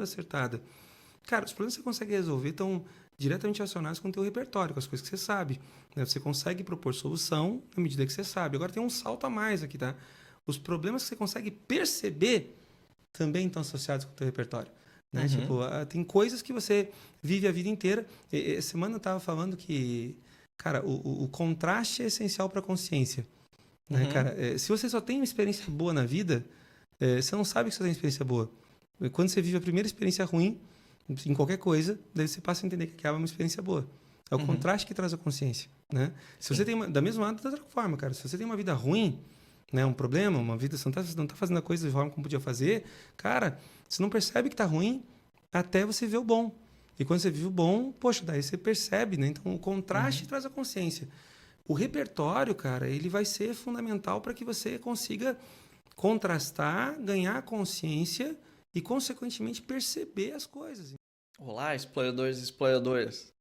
acertada. Cara, os problemas que você consegue resolver estão diretamente relacionados com o teu repertório, com as coisas que você sabe. Né? Você consegue propor solução na medida que você sabe. Agora tem um salto a mais aqui, tá? Os problemas que você consegue perceber também estão associados com o teu repertório. Né? Tipo, tem coisas que você vive a vida inteira. Semana eu estava falando que, cara, o contraste é essencial para a consciência. Né, cara? Se você só tem uma experiência boa na vida, você não sabe que você tem experiência boa. Quando você vive a primeira experiência ruim, em qualquer coisa, daí você passa a entender que aquela é uma experiência boa. É o contraste que traz a consciência. Né? Se você tem da mesma da outra forma, cara, se você tem uma vida ruim, né, um problema, uma vida, você não tá fazendo a coisa de forma como podia fazer, cara, você não percebe que tá ruim até você ver o bom. E quando você vive o bom, poxa, daí você percebe, né? Então o contraste traz a consciência. O repertório, cara, ele vai ser fundamental para que você consiga contrastar, ganhar consciência e, consequentemente, perceber as coisas. Olá, exploradores e exploradoras.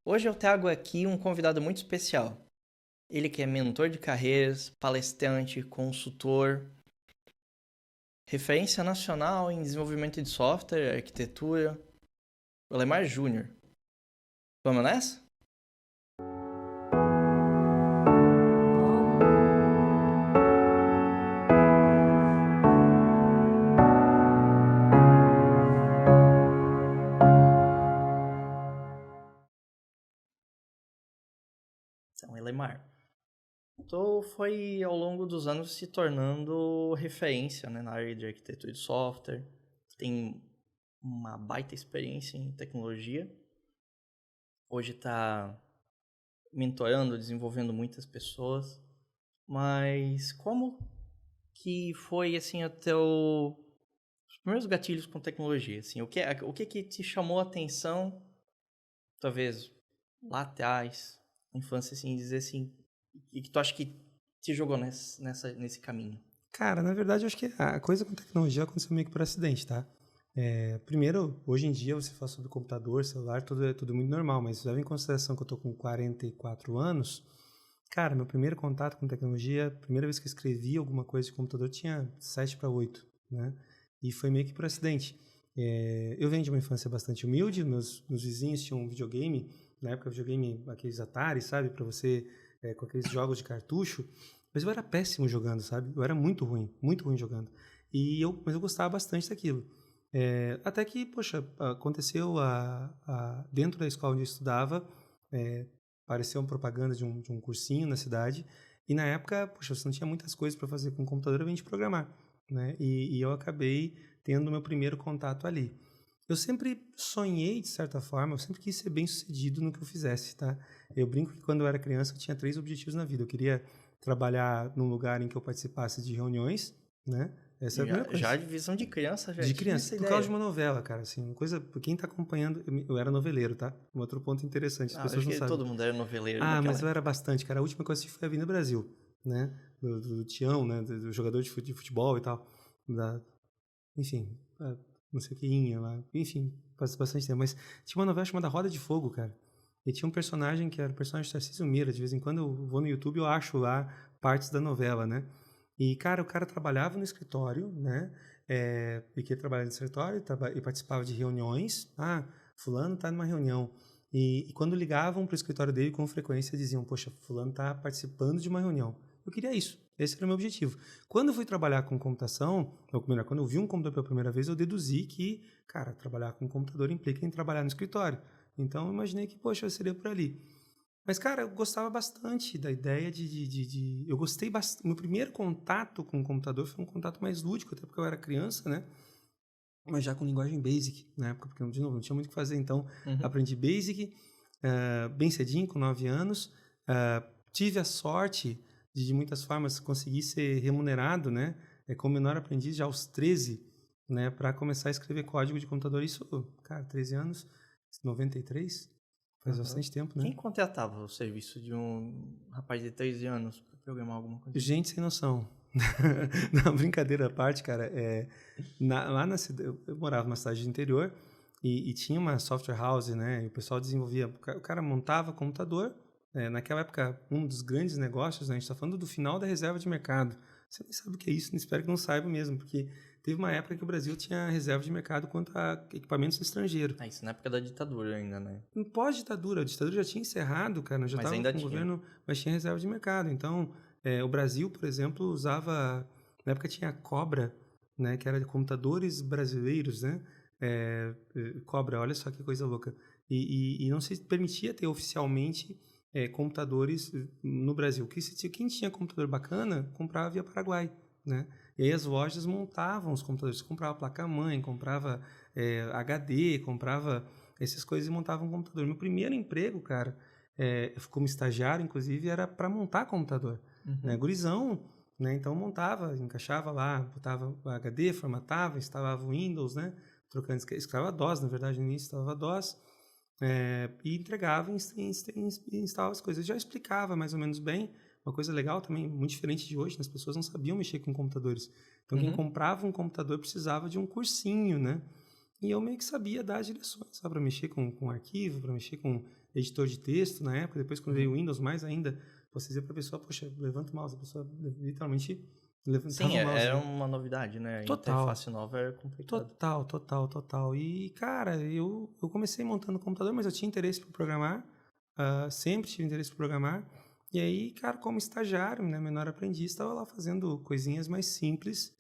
Hoje eu trago aqui um convidado muito especial. Ele que é mentor de carreiras, palestrante, consultor, referência nacional em desenvolvimento de software, arquitetura, o Lemar Júnior. Vamos nessa? Então, Lemar. Então, foi ao longo dos anos se tornando referência, né, na área de arquitetura de software. Tem uma baita experiência em tecnologia. Hoje está mentorando, desenvolvendo muitas pessoas. Mas como que foi assim os primeiros gatilhos com tecnologia? Assim, o que te chamou a atenção, talvez lá atrás, na infância, assim, dizer assim, e que tu acha que te jogou nesse caminho? Cara, na verdade, eu acho que a coisa com tecnologia aconteceu meio que por acidente, tá? Primeiro, hoje em dia, você fala sobre computador, celular, tudo muito normal, mas leva em consideração que eu tô com 44 anos, cara, meu primeiro contato com tecnologia, a primeira vez que eu escrevi alguma coisa de computador, tinha 7 para 8, né? E foi meio que por acidente. Eu venho de uma infância bastante humilde, meus vizinhos tinham um videogame, na época videogame, aqueles Atari, sabe? Para você, com aqueles jogos de cartucho, mas eu era péssimo jogando, sabe? Eu era muito ruim jogando. Mas eu gostava bastante daquilo. Até que, poxa, aconteceu dentro da escola onde eu estudava, apareceu uma propaganda de um cursinho na cidade, e na época, poxa, você não tinha muitas coisas para fazer com o computador, eu vim de programar, né? E eu acabei tendo meu primeiro contato ali. Eu sempre sonhei, de certa forma, eu sempre quis ser bem-sucedido no que eu fizesse, tá? Eu brinco que quando eu era criança eu tinha 3 objetivos na vida. Eu queria trabalhar num lugar em que eu participasse de reuniões, né? Essa é a primeira coisa. Já de visão de criança, já De tinha criança, essa por ideia. causa de uma novela, cara, assim, uma coisa, quem tá acompanhando, eu era noveleiro, tá? Um outro ponto interessante, as pessoas acho não que sabem. todo mundo era noveleiro Mas eu era bastante, cara. A última que eu assisti foi a Avenida Brasil, né? Do Tião, né? Do jogador de futebol e tal. Enfim, não sei o que, enfim, faz bastante tempo. Mas tinha uma novela chamada Roda de Fogo, cara. E tinha um personagem que era o personagem de Tarcísio Meira. De vez em quando eu vou no YouTube e eu acho lá partes da novela, né? E, cara, o cara trabalhava no escritório, né? Porque ele trabalhava no escritório e participava de reuniões. Fulano tá numa reunião. E quando ligavam para o escritório dele com frequência, diziam, poxa, fulano tá participando de uma reunião. Eu queria isso. Esse era o meu objetivo. Quando eu fui trabalhar com computação, ou melhor, quando eu vi um computador pela primeira vez, eu deduzi que, cara, trabalhar com computador implica em trabalhar no escritório. Então, eu imaginei que, poxa, eu seria por ali. Mas, cara, eu gostava bastante da ideia eu gostei bastante. Meu primeiro contato com o computador foi um contato mais lúdico, até porque eu era criança, né? Mas já com linguagem Basic na época, porque, de novo, não tinha muito o que fazer. Então, aprendi Basic bem cedinho, com 9 anos. Tive a sorte de muitas formas, conseguir ser remunerado, né? Como menor aprendiz já aos 13, né? Para começar a escrever código de computador. Isso, cara, 13 anos, 93, faz bastante tempo, né? Quem contratava o serviço de um rapaz de 13 anos para programar alguma coisa? Gente sem noção. Não, brincadeira à parte, cara. Lá na cidade, eu morava numa cidade de interior e tinha uma software house, né? E o pessoal desenvolvia, o cara montava computador. Naquela época, um dos grandes negócios, né? A gente está falando do final da reserva de mercado. Você nem sabe o que é isso, espero que não saiba mesmo, porque teve uma época que o Brasil tinha reserva de mercado quanto a equipamentos estrangeiros. Isso na época da ditadura ainda, né? Em pós-ditadura, a ditadura já tinha encerrado, cara, já Mas estava ainda com o tinha. governo, mas tinha reserva de mercado. Então, o Brasil, por exemplo, usava, na época tinha a Cobra, né, que era de computadores brasileiros, né? Cobra, olha só que coisa louca. E não se permitia ter oficialmente computadores no Brasil. Quem tinha computador bacana, comprava via Paraguai, né? E aí as lojas montavam os computadores. Você comprava placa-mãe, comprava HD, comprava essas coisas e montava um computador. Meu primeiro emprego, cara, como estagiário, inclusive, era para montar computador. Né? Gurizão, né? Então montava, encaixava lá, botava o HD, formatava, instalava o Windows, né? Trocando, instalava DOS, na verdade, no início instalava DOS, e entregava e instalava as coisas. Já explicava mais ou menos bem. Uma coisa legal também, muito diferente de hoje, né? As pessoas não sabiam mexer com computadores. Então, quem comprava um computador precisava de um cursinho, né? E eu meio que sabia dar as direções, para mexer com arquivo, para mexer com editor de texto na época. Depois, quando veio o Windows, mais ainda, você dizia para a pessoa, poxa, levanta o mouse. A pessoa literalmente levantava o mouse. Era uma novidade, né? A interface nova era complicada. Total. E, cara, eu comecei montando computador, mas eu tinha interesse por programar, sempre tive interesse por programar. E aí, cara, como estagiário, né, menor aprendiz, estava lá fazendo coisinhas mais simples.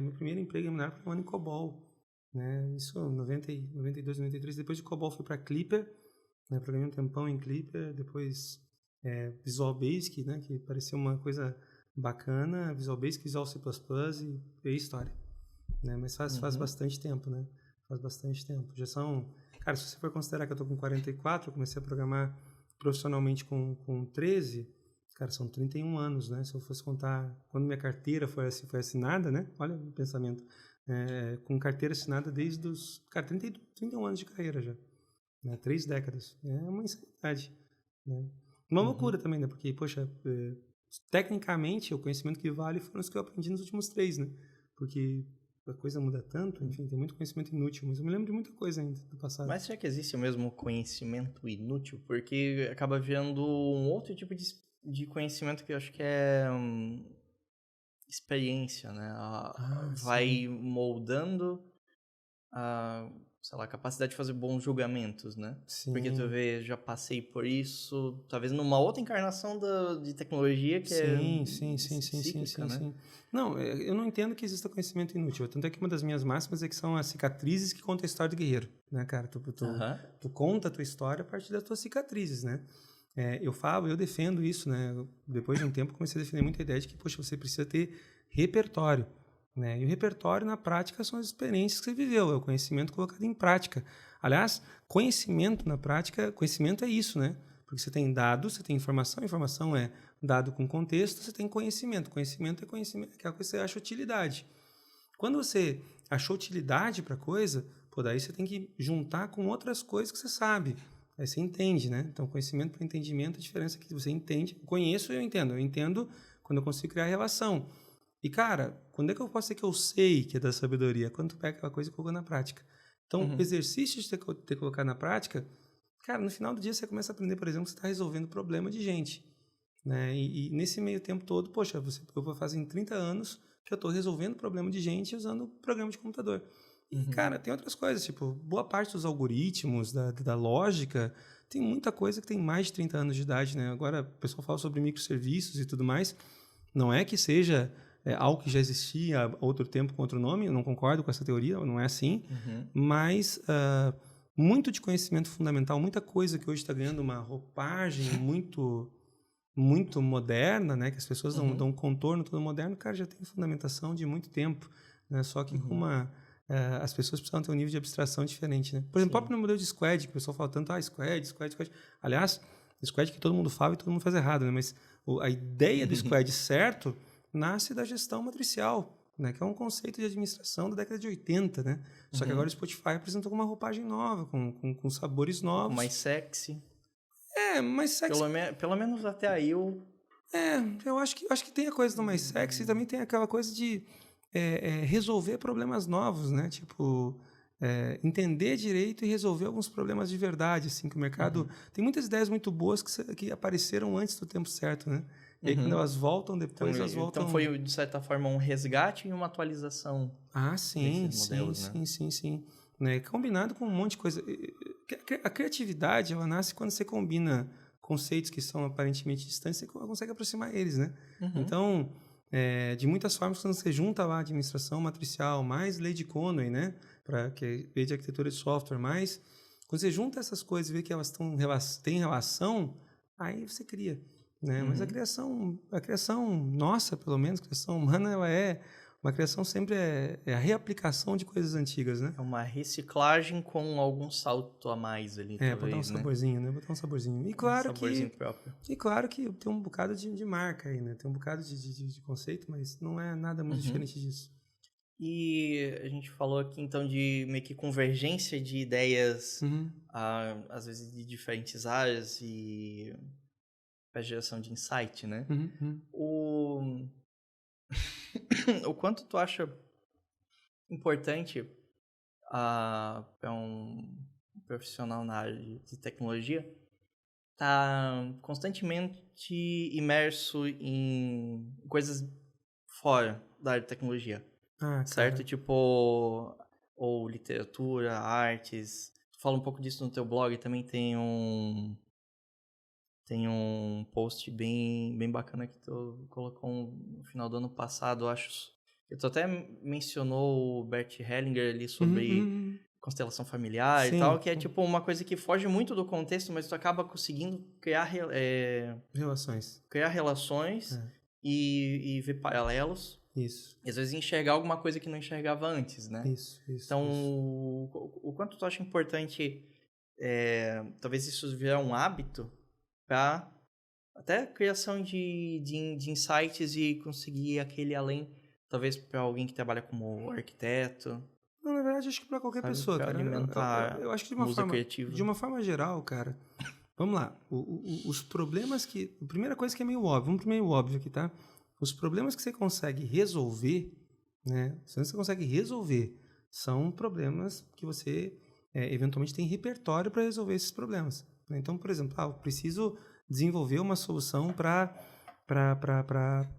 Meu primeiro emprego em menor programando em COBOL, né? Isso em 92, 93. Depois de COBOL fui para Clipper, né? Programei um tempão em Clipper. Depois Visual Basic, né? Que parecia uma coisa bacana. Visual Basic, Visual C++ e aí história. Né? Mas faz bastante tempo, né? Faz bastante tempo. Já são... Cara, se você for considerar que eu tô com 44, eu comecei a programar profissionalmente com 13, cara, são 31 anos, né? Se eu fosse contar quando minha carteira foi assinada, né? Olha o pensamento. Com carteira assinada desde os... Cara, 31 anos de carreira já. Né? 3 décadas. É uma insanidade. Né? Uma loucura também, né? Porque, poxa, tecnicamente, o conhecimento que vale foram os que eu aprendi nos últimos 3, né? Porque a coisa muda tanto, enfim, tem muito conhecimento inútil, mas eu me lembro de muita coisa ainda do passado. Mas será que existe o mesmo conhecimento inútil? Porque acaba virando um outro tipo de conhecimento que eu acho que é experiência, né? Vai moldando a, sei lá, capacidade de fazer bons julgamentos, né? Sim. Porque tu vê, já passei por isso, talvez numa outra encarnação de tecnologia que sim, né? Sim. Não, eu não entendo que exista conhecimento inútil. Tanto é que uma das minhas máximas é que são as cicatrizes que contam a história do guerreiro, né, cara? Tu conta a tua história a partir das tuas cicatrizes, né? Eu defendo isso, né? Depois de um tempo, comecei a defender muita ideia de que, poxa, você precisa ter repertório, né? E o repertório, na prática, são as experiências que você viveu, é o conhecimento colocado em prática. Aliás, conhecimento na prática, conhecimento é isso, né? Porque você tem dados, você tem informação é dado com contexto, você tem conhecimento é conhecimento, aquela coisa que você acha utilidade. Quando você achou utilidade para a coisa, daí você tem que juntar com outras coisas que você sabe. Aí você entende, né? Então, conhecimento para entendimento, a diferença é que você entende, conheço e eu entendo. Eu entendo quando eu consigo criar relação. E, cara, quando é que eu posso dizer que eu sei que é da sabedoria? Quando tu pega aquela coisa e coloca na prática. Então, o exercício de ter colocado na prática, cara, no final do dia você começa a aprender, por exemplo, que você está resolvendo problema de gente. Né? E nesse meio tempo todo, poxa, eu fazem 30 anos que eu estou resolvendo problema de gente usando programa de computador. E, cara, tem outras coisas, tipo, boa parte dos algoritmos, da lógica, tem muita coisa que tem mais de 30 anos de idade, né? Agora, o pessoal fala sobre microserviços e tudo mais. Não é que seja algo que já existia há outro tempo com outro nome, eu não concordo com essa teoria, não é assim. Mas muito de conhecimento fundamental, muita coisa que hoje está ganhando uma roupagem muito moderna, né? Que as pessoas dão um contorno todo moderno, cara, já tem fundamentação de muito tempo, né? Só que com as pessoas precisam ter um nível de abstração diferente, né? Por exemplo, o próprio modelo de squad, que o pessoal fala tanto, squad. Aliás, squad que todo mundo fala e todo mundo faz errado, né? Mas a ideia do squad certo nasce da gestão matricial, né? Que é um conceito de administração da década de 80, né? Só que agora o Spotify apresentou uma roupagem nova, com sabores novos. Mais sexy. Mais sexy. Pelo menos até aí eu acho que tem a coisa do mais sexy e também tem aquela coisa de resolver problemas novos, né? Tipo, entender direito e resolver alguns problemas de verdade, assim, que o mercado... Tem muitas ideias muito boas que apareceram antes do tempo certo, né? E aí, quando elas voltam depois, elas voltam... Então foi, de certa forma, um resgate e uma atualização sim, desses modelos, né? sim. Né? Combinado com um monte de coisa. A criatividade, ela nasce quando você combina conceitos que são aparentemente distantes, você consegue aproximar eles, né? Então, de muitas formas, quando você junta lá a administração matricial, mais lei de Conway, né? Que é lei de arquitetura de software, mais... Quando você junta essas coisas e vê que elas têm relação, aí você cria. Né? Mas a criação nossa, pelo menos, a criação humana, ela é uma criação sempre é a reaplicação de coisas antigas, né? É uma reciclagem com algum salto a mais ali, talvez, botar um saborzinho, né? Botar um saborzinho. E claro saborzinho próprio. E claro que tem um bocado de marca aí, né? Tem um bocado de conceito, mas não é nada muito diferente disso. E a gente falou aqui, então, de meio que convergência de ideias, às vezes de diferentes áreas e a geração de insight, né? O quanto tu acha importante para um profissional na área de tecnologia estar constantemente imerso em coisas fora da área de tecnologia, certo? Tipo, ou literatura, artes. Tu fala um pouco disso no teu blog, também tem um post bem bacana que tu colocou no final do ano passado, acho. Tu até mencionou o Bert Hellinger ali sobre constelação familiar e tal, que é tipo uma coisa que foge muito do contexto, mas tu acaba conseguindo criar relações. Criar relações e ver paralelos. Isso. E às vezes enxergar alguma coisa que não enxergava antes, né? Isso. Então, o quanto tu acha importante, talvez isso virar um hábito para até criação de insights e conseguir aquele além, talvez para alguém que trabalha como arquiteto. Não, na verdade, acho que para qualquer pessoa, cara. Eu acho que de uma forma geral, cara. Vamos lá. Os problemas que... A primeira coisa que é meio óbvio, vamos pro meio óbvio aqui, tá? Os problemas que você consegue resolver, né? Se você consegue resolver, são problemas que você eventualmente tem repertório para resolver esses problemas. Né? Então, por exemplo, eu preciso desenvolver uma solução para,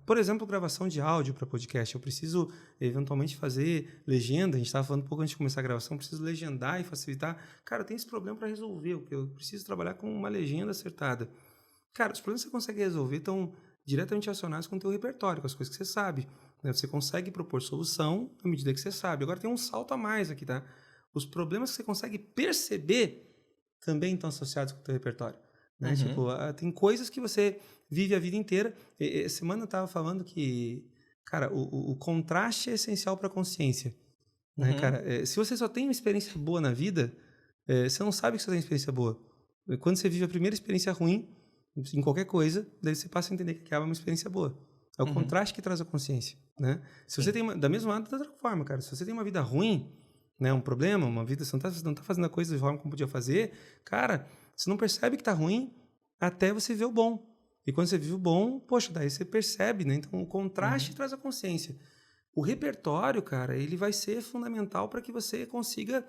por exemplo, gravação de áudio para podcast. Eu preciso, eventualmente, fazer legenda. A gente estava falando um pouco antes de começar a gravação. Eu preciso legendar e facilitar. Cara, eu tenho esse problema para resolver. Eu preciso trabalhar com uma legenda acertada. Cara, os problemas que você consegue resolver estão diretamente relacionados com o teu repertório, com as coisas que você sabe. Né? Você consegue propor solução à medida que você sabe. Agora, tem um salto a mais aqui, tá? Os problemas que você consegue perceber também estão associados com o teu repertório. Né? Tipo, tem coisas que você vive a vida inteira. Essa semana eu estava falando que, cara, o contraste é essencial para a consciência. Né, cara? Se você só tem uma experiência boa na vida, você não sabe que você tem uma experiência boa. Quando você vive a primeira experiência ruim, em qualquer coisa, daí você passa a entender que aquela é uma experiência boa. É o contraste que traz a consciência. Né? Se você tem da mesma da outra forma, cara. Se você tem uma vida ruim, né, um problema, uma vida, você não está fazendo a coisa da forma como podia fazer, cara... Você não percebe que está ruim até você ver o bom. E quando você vive o bom, poxa, daí você percebe, né? Então, o contraste traz a consciência. O repertório, cara, ele vai ser fundamental para que você consiga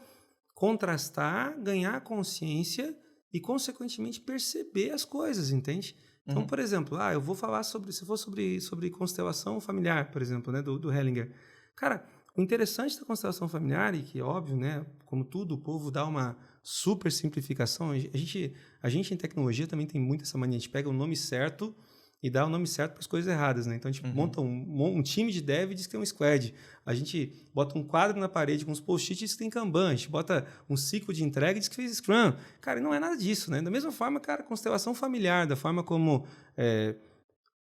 contrastar, ganhar consciência e, consequentemente, perceber as coisas, entende? Então, por exemplo, eu vou falar se for sobre constelação familiar, por exemplo, né, do Hellinger. Cara, o interessante da constelação familiar, e que, óbvio, né, como tudo, o povo dá uma super simplificação. A gente em tecnologia também tem muito essa mania. A gente pega o nome certo e dá o nome certo para as coisas erradas. Né? Então, a gente monta um time de dev e diz que tem um squad. A gente bota um quadro na parede com uns post-its e diz que tem Kanban. A gente bota um ciclo de entrega e diz que fez Scrum. Cara, não é nada disso. Né? Da mesma forma, cara, constelação familiar, da forma como...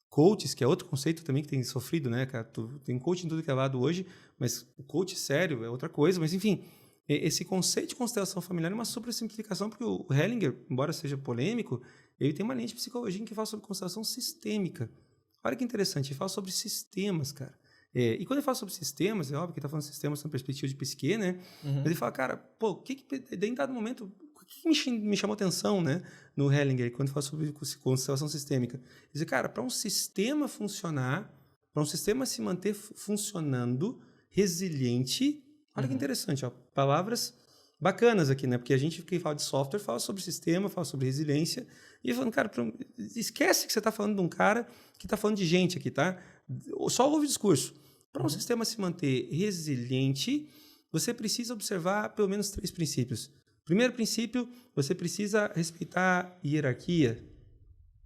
coaches, que é outro conceito também que tem sofrido, né, cara? Tem coach em tudo que é lado hoje, mas o coach sério é outra coisa. Mas, enfim, esse conceito de constelação familiar é uma super simplificação, porque o Hellinger, embora seja polêmico, ele tem uma linha de psicologia que fala sobre constelação sistêmica. Olha que interessante, ele fala sobre sistemas, cara. E quando ele fala sobre sistemas, é óbvio que ele está falando de sistemas na perspectiva de psique, né? Mas ele fala, cara, pô, em dado momento... O que me chamou atenção, né, no Hellinger, quando fala sobre constelação sistêmica? Ele diz, cara, para um sistema funcionar, para um sistema se manter funcionando, resiliente, olha que interessante, ó, palavras bacanas aqui, né? Porque a gente que fala de software, fala sobre sistema, fala sobre resiliência. E falando, cara, esquece que você está falando de um cara que está falando de gente aqui, tá? Só ouve o discurso. Para um sistema se manter resiliente, você precisa observar pelo menos 3 princípios. Primeiro princípio, você precisa respeitar hierarquia.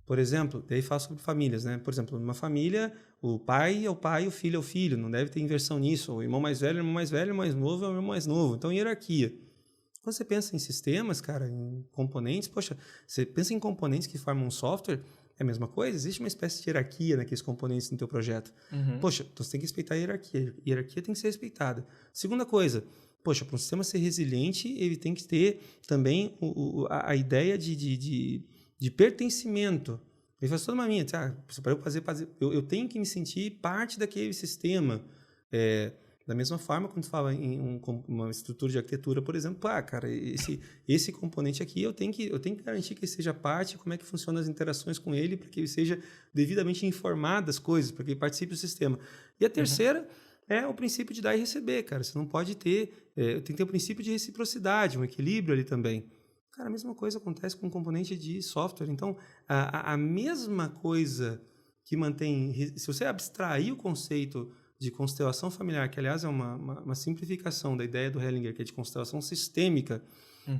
Por exemplo, daí fala sobre famílias, né? Por exemplo, numa família, o pai é o pai, o filho é o filho. Não deve ter inversão nisso. O irmão mais velho é o irmão mais velho, o mais novo é o irmão mais novo. Então, hierarquia. Quando você pensa em sistemas, cara, em componentes, poxa, você pensa em componentes que formam um software, é a mesma coisa? Existe uma espécie de hierarquia naqueles componentes no teu projeto. Poxa, então você tem que respeitar a hierarquia. A hierarquia tem que ser respeitada. Segunda coisa, poxa, para um sistema ser resiliente, ele tem que ter também a ideia de pertencimento. Ele faz toda uma minha, para eu fazer, eu tenho que me sentir parte daquele sistema. Da mesma forma, quando você fala em uma estrutura de arquitetura, por exemplo, cara, esse componente aqui, eu tenho que garantir que ele seja parte, como é que funcionam as interações com ele, para que ele seja devidamente informado das coisas, para que ele participe do sistema. E a terceira é o princípio de dar e receber, cara. Você não pode ter... tem que ter o princípio de reciprocidade, um equilíbrio ali também. Cara, a mesma coisa acontece com o componente de software. Então, a mesma coisa que mantém... Se você abstrair o conceito de constelação familiar, que, aliás, é uma simplificação da ideia do Hellinger, que é de constelação sistêmica,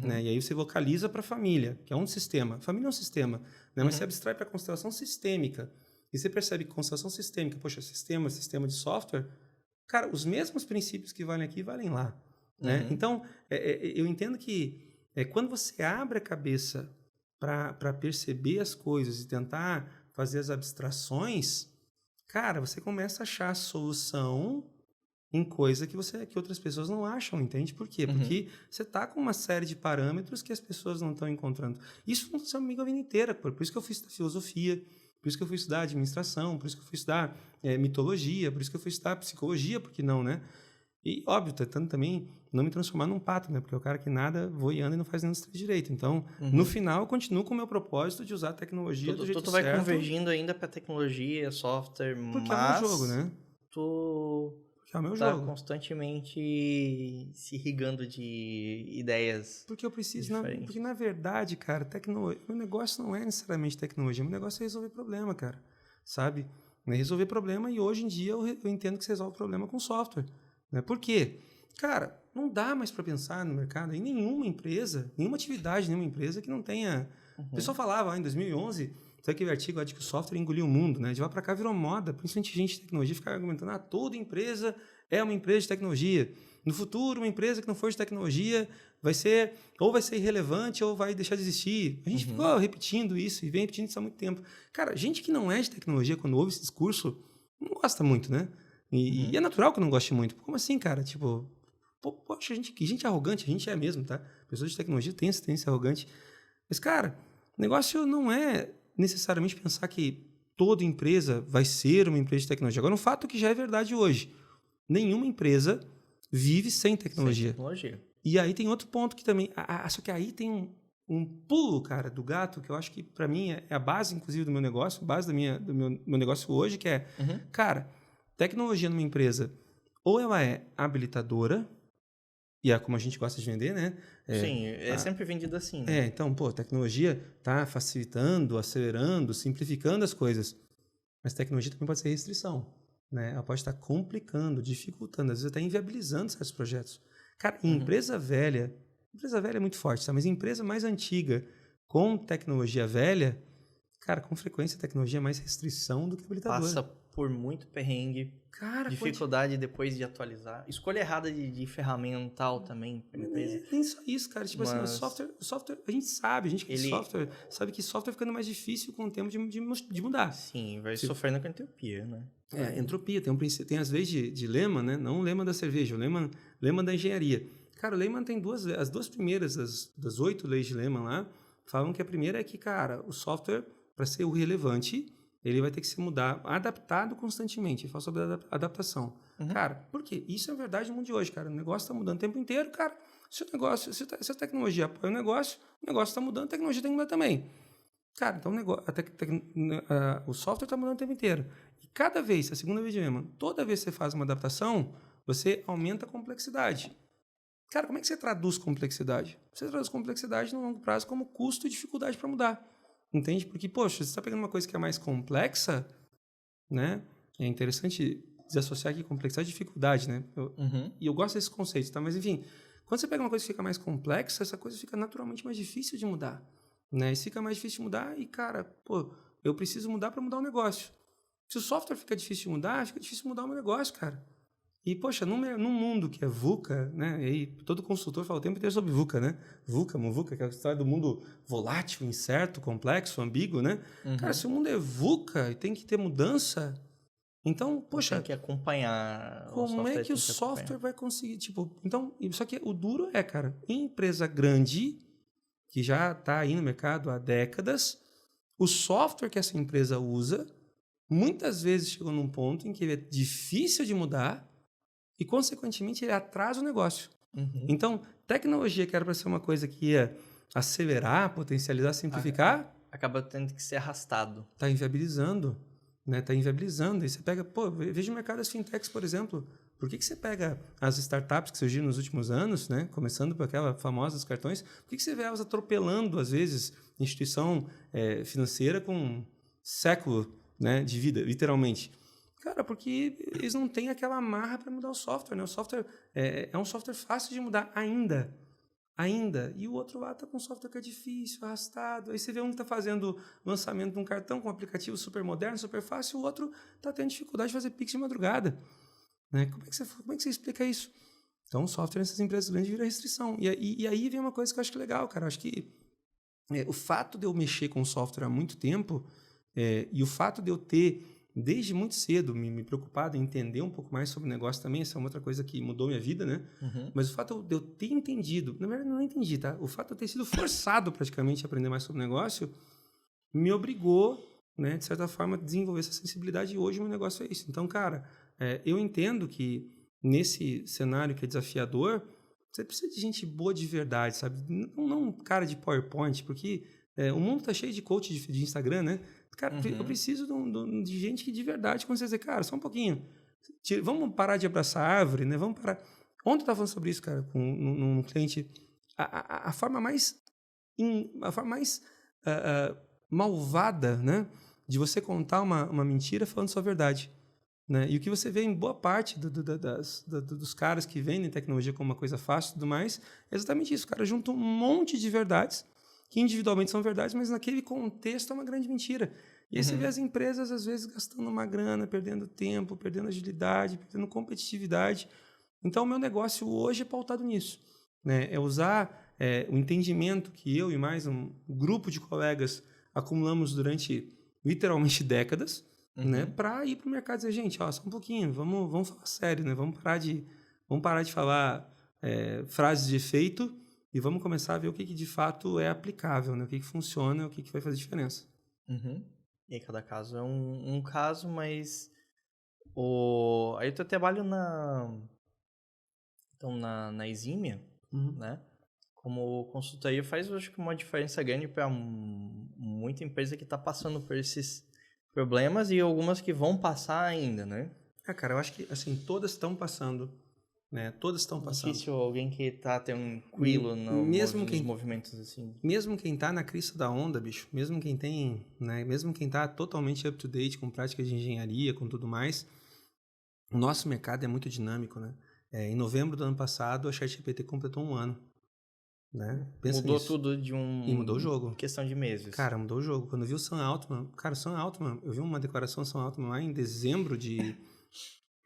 né? E aí você localiza para a família, que é um sistema. A família é um sistema, né? Mas você abstrai para a constelação sistêmica. E você percebe que constelação sistêmica, poxa, sistema de software, cara, os mesmos princípios que valem aqui, valem lá. Né? Então, eu entendo que quando você abre a cabeça para perceber as coisas e tentar fazer as abstrações, cara, você começa a achar solução em coisa que outras pessoas não acham, entende? Por quê? Porque você está com uma série de parâmetros que as pessoas não estão encontrando. Isso não aconteceu comigo a vida inteira, por isso que eu fui estudar filosofia, por isso que eu fui estudar administração, por isso que eu fui estudar mitologia, por isso que eu fui estudar psicologia, por que não, né? E, óbvio, tentando também não me transformar num pato, né? Porque é o cara que nada, voa e anda e não faz nenhum dos 3 direito. Então, no final, eu continuo com o meu propósito de usar a tecnologia do jeito certo. Tu vai convergindo ainda para tecnologia, software, porque mas... é o meu jogo, né? Porque é o meu jogo. Constantemente se irrigando de ideias. Porque eu preciso... Porque, na verdade, cara, meu negócio não é necessariamente tecnologia. Meu negócio é resolver problema, cara. Sabe? É resolver problema, e hoje em dia eu entendo que você resolve problema com software. Né? Por quê? Cara, não dá mais para pensar no mercado em nenhuma empresa, nenhuma atividade, nenhuma empresa que não tenha... O pessoal falava lá em 2011, sabe aquele artigo lá de que o software engoliu o mundo, né? De lá para cá virou moda, principalmente gente de tecnologia ficar argumentando, toda empresa é uma empresa de tecnologia. No futuro, uma empresa que não for de tecnologia vai ser irrelevante ou vai deixar de existir. A gente ficou repetindo isso e vem repetindo isso há muito tempo. Cara, gente que não é de tecnologia, quando ouve esse discurso, não gosta muito, né? E é natural que eu não goste muito. Como assim, cara? Tipo, poxa, gente arrogante, a gente é mesmo, tá? Pessoas de tecnologia têm essa tendência arrogante. Mas, cara, o negócio não é necessariamente pensar que toda empresa vai ser uma empresa de tecnologia. Agora, um fato que já é verdade hoje. Nenhuma empresa vive sem tecnologia. E aí tem outro ponto que também... só que aí tem um pulo, cara, do gato, que eu acho que, para mim, é a base, inclusive, do meu negócio, a base do meu negócio hoje, que é, cara... Tecnologia numa empresa, ou ela é habilitadora, e é como a gente gosta de vender, né? Sim, é sempre vendido assim, né? Então, tecnologia está facilitando, acelerando, simplificando as coisas. Mas tecnologia também pode ser restrição, né? Ela pode estar complicando, dificultando, às vezes até inviabilizando certos projetos. Cara, em empresa velha é muito forte, tá? Mas em empresa mais antiga, com tecnologia velha, cara, com frequência a tecnologia é mais restrição do que habilitadora. Passa por muito perrengue, dificuldade depois de atualizar, escolha errada de ferramental também para empresa. Nem só isso, cara. Tipo assim, o software, a gente que é de software, sabe que software ficando mais difícil com o tempo de mudar. Sim, vai sofrendo com entropia, né? Entropia. Tem as leis de Lehman, né? Não o Lehman da cerveja, o Lehman da engenharia. Cara, o Lehman tem as duas primeiras das 8 leis de Lehman lá, falam que a primeira é que, cara, o software, para ser o relevante, ele vai ter que se mudar, adaptado constantemente. Fala sobre adaptação. Cara, por quê? Isso é verdade no mundo de hoje, cara. O negócio está mudando o tempo inteiro, cara. Se a tecnologia apoia o negócio está mudando, a tecnologia tem que mudar também. Cara, então o software está mudando o tempo inteiro. E cada vez, a segunda vez de Lehman, toda vez que você faz uma adaptação, você aumenta a complexidade. Cara, como é que você traduz complexidade? Você traduz complexidade no longo prazo como custo e dificuldade para mudar. Entende? Porque, poxa, você está pegando uma coisa que é mais complexa, né? É interessante desassociar aqui complexidade e dificuldade, né? E eu gosto desse conceito, tá? Mas, enfim, quando você pega uma coisa que fica mais complexa, essa coisa fica naturalmente mais difícil de mudar, né? E se fica mais difícil de mudar e, cara, pô, eu preciso mudar para mudar o negócio. Se o software fica difícil de mudar, fica difícil de mudar o meu negócio, cara. E, poxa, num mundo que é VUCA, né? E aí, todo consultor fala o tempo inteiro sobre VUCA, né? VUCA, MUVUCA, que é a história do mundo volátil, incerto, complexo, ambíguo, né? Cara, se o mundo é VUCA e tem que ter mudança, então, poxa... Tem que acompanhar. Como é que o software vai conseguir? Tipo, então, só que o duro é, cara, em empresa grande, que já está aí no mercado há décadas, o software que essa empresa usa, muitas vezes chegou num ponto em que ele é difícil de mudar e, consequentemente, ele atrasa o negócio. Então, tecnologia que era para ser uma coisa que ia acelerar, potencializar, simplificar... Acaba tendo que ser arrastado. Está inviabilizando, né? Está inviabilizando. E você pega... Pô, veja o mercado das fintechs, por exemplo. Por que você pega as startups que surgiram nos últimos anos, né? Começando por aquela famosa dos cartões, por que você vê elas atropelando, às vezes, instituição financeira com um século, né, de vida, literalmente? Cara, porque eles não têm aquela amarra para mudar o software, né? O software é um software fácil de mudar ainda. E o outro lá está com um software que é difícil, arrastado. Aí você vê um que está fazendo lançamento de um cartão com um aplicativo super moderno, super fácil, e o outro está tendo dificuldade de fazer Pix de madrugada. Né? Como é que você explica isso? Então, o software nessas empresas grandes vira restrição. E aí vem uma coisa que eu acho que é legal, cara. Eu acho que o fato de eu mexer com software há muito tempo e o fato de eu ter, desde muito cedo, me preocupado em entender um pouco mais sobre o negócio também, essa é uma outra coisa que mudou minha vida, né? Mas o fato de eu ter entendido, na verdade não entendi, tá? O fato de eu ter sido forçado praticamente a aprender mais sobre o negócio me obrigou, né, de certa forma, a desenvolver essa sensibilidade, e hoje o meu negócio é isso. Então, cara, eu entendo que nesse cenário que é desafiador, você precisa de gente boa de verdade, sabe? Não um cara de PowerPoint, porque o mundo tá cheio de coach de Instagram, né? Cara, eu preciso de gente que de verdade consegue dizer, cara, só um pouquinho. Vamos parar de abraçar a árvore, né? Vamos parar. Ontem eu estava falando sobre isso, cara, com um cliente. A forma mais malvada, né, de você contar uma mentira falando sua verdade. Né? E o que você vê em boa parte dos caras que vendem tecnologia como uma coisa fácil e tudo mais, é exatamente isso. O cara junta um monte de verdades que individualmente são verdades, mas naquele contexto é uma grande mentira. E aí você vê as empresas, às vezes, gastando uma grana, perdendo tempo, perdendo agilidade, perdendo competitividade. Então, o meu negócio hoje é pautado nisso. Né? É usar o entendimento que eu e mais um grupo de colegas acumulamos durante, literalmente, décadas, né? Para ir para o mercado e dizer, gente, ó, só um pouquinho, vamos falar sério, né? Vamos parar de falar frases de efeito e vamos começar a ver o que de fato é aplicável, né? O que funciona, o que vai fazer diferença. E aí, cada caso é um caso, mas aí eu trabalho na Eximia, né? Como consultoria faz, acho que, uma diferença grande para muita empresa que está passando por esses problemas e algumas que vão passar ainda, né? Cara, eu acho que, assim, todas estão passando, né? Todas estão passando. Difícil alguém que tá tranquilo nos movimentos, assim. Mesmo quem tá na crista da onda, bicho, mesmo quem tem, né? Mesmo quem tá totalmente up-to-date com práticas de engenharia, com tudo mais, o nosso mercado é muito dinâmico, né? Em novembro do ano passado, a ChatGPT completou 1 ano. Né? Mudou tudo e mudou o jogo. Questão de meses. Cara, mudou o jogo. Quando eu vi o Sam Altman... Cara, o Sam Altman... Eu vi uma declaração do Sam Altman lá em dezembro de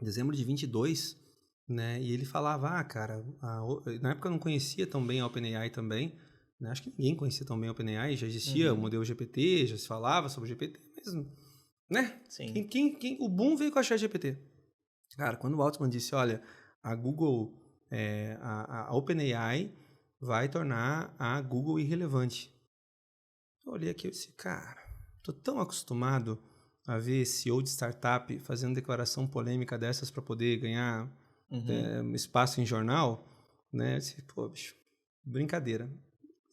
22, né? E ele falava, cara... Na época eu não conhecia tão bem a OpenAI também. Né? Acho que ninguém conhecia tão bem a OpenAI. Já existia o modelo GPT, já se falava sobre o GPT. Mas, né? Sim. O boom veio com a ChatGPT. Cara, quando o Altman disse, olha, a Google... a OpenAI vai tornar a Google irrelevante. Eu olhei aqui e disse, cara, tô tão acostumado a ver CEO de startup fazendo declaração polêmica dessas para poder ganhar espaço em jornal, né? Eu disse, pô, bicho, brincadeira.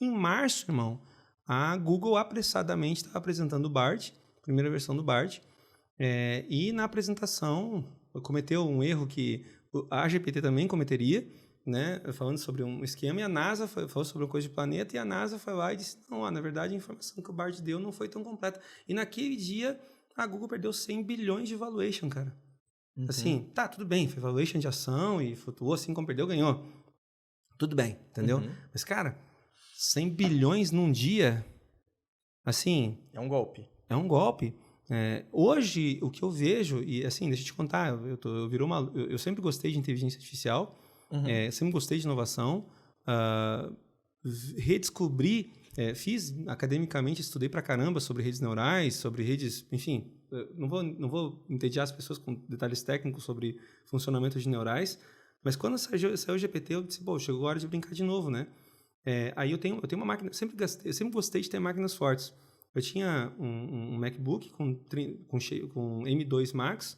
Em março, irmão, a Google apressadamente estava apresentando o Bard, primeira versão do Bard, e na apresentação cometeu um erro que a GPT também cometeria, né, falando sobre um esquema, e a NASA falou sobre uma coisa de planeta, e a NASA foi lá e disse, não, na verdade a informação que o Bard deu não foi tão completa. E naquele dia, a Google perdeu 100 bilhões de valuation, cara. Assim, tá, tudo bem, foi valuation de ação e flutuou, assim como perdeu, ganhou. Tudo bem, entendeu? Mas, cara, 100 bilhões num dia, assim... É um golpe. É um golpe. Hoje, o que eu vejo, e assim, deixa eu te contar, eu sempre gostei de inteligência artificial, sempre gostei de inovação, redescobri, fiz academicamente, estudei pra caramba sobre redes neurais, sobre redes, enfim, não vou entediar as pessoas com detalhes técnicos sobre funcionamento de neurais, mas quando saiu o GPT, eu disse, pô, chegou a hora de brincar de novo, né? Aí eu tenho uma máquina, eu sempre gostei de ter máquinas fortes. Eu tinha um MacBook com M2 Max,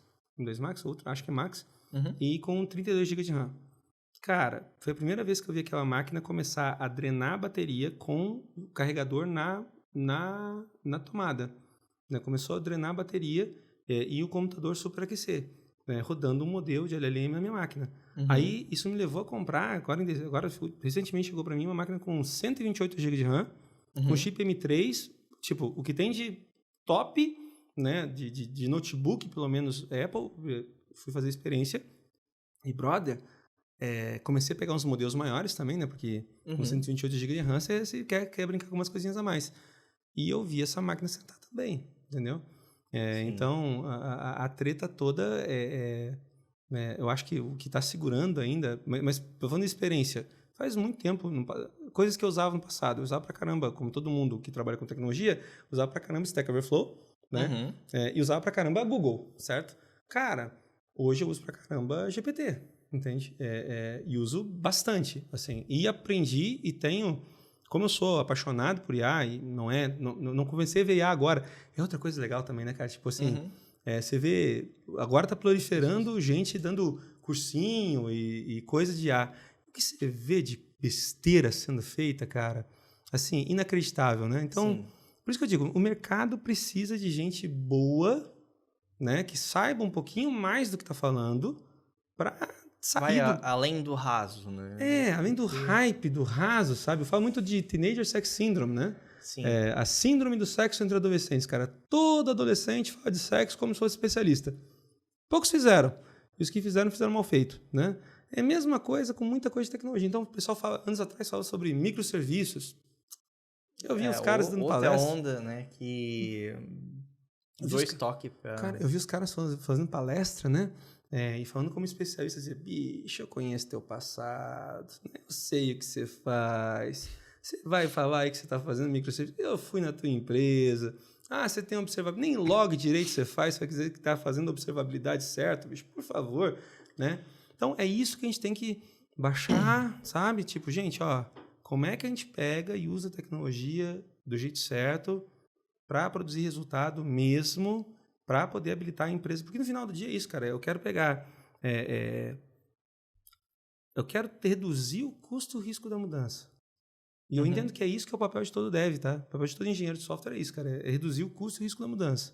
outro, acho que é Max, e com 32 GB de RAM. Cara, foi a primeira vez que eu vi aquela máquina começar a drenar a bateria com o carregador na tomada. Né? Começou a drenar a bateria e o computador superaquecer, né? Rodando um modelo de LLM na minha máquina. Aí, isso me levou a comprar, agora recentemente chegou para mim uma máquina com 128 GB de RAM, com chip M3, tipo, o que tem de top, né, de notebook, pelo menos Apple, fui fazer experiência. E, brother, comecei a pegar uns modelos maiores também, né, porque com 128 GB de RAM você quer brincar com umas coisinhas a mais. E eu vi essa máquina sentada bem, entendeu? Então, a treta toda eu acho que o que está segurando ainda, mas falando de experiência, faz muito tempo, coisas que eu usava no passado, eu usava pra caramba, como todo mundo que trabalha com tecnologia, usava pra caramba Stack Overflow, né? E usava pra caramba a Google, certo? Cara, hoje eu uso pra caramba GPT, entende? E uso bastante, assim. E aprendi e tenho... Como eu sou apaixonado por IA, e não comecei a ver IA agora. É outra coisa legal também, né, cara? Tipo assim, você vê... Agora tá proliferando gente dando cursinho e coisa de IA. O que você vê de besteira sendo feita, cara, assim, inacreditável, né? Então, por isso que eu digo, o mercado precisa de gente boa, né, que saiba um pouquinho mais do que tá falando para sair além do raso, né? Além do hype, do raso, sabe? Eu falo muito de Teenager Sex Syndrome, né? Sim. A síndrome do sexo entre adolescentes, cara. Todo adolescente fala de sexo como se fosse especialista. Poucos fizeram. E os que fizeram mal feito, né? É a mesma coisa com muita coisa de tecnologia. Então, o pessoal anos atrás falava sobre microserviços. Eu vi os caras dando palestra. Outra onda, né? Que... Dois toques pra... Cara, eu vi os caras fazendo palestra, né? E falando como especialista, dizia, bicho, eu conheço teu passado, eu sei o que você faz. Você vai falar aí que você está fazendo microserviço. Eu fui na tua empresa. Você tem observabilidade. Nem log direito você faz, você vai dizer que está fazendo observabilidade certo, bicho, por favor, né? Então, é isso que a gente tem que baixar, sabe? Tipo, gente, ó, como é que a gente pega e usa a tecnologia do jeito certo para produzir resultado mesmo, para poder habilitar a empresa? Porque no final do dia é isso, cara. Eu quero pegar... eu quero reduzir o custo e o risco da mudança. E eu entendo que é isso que é o papel de todo dev, tá? O papel de todo engenheiro de software é isso, cara. É reduzir o custo e o risco da mudança.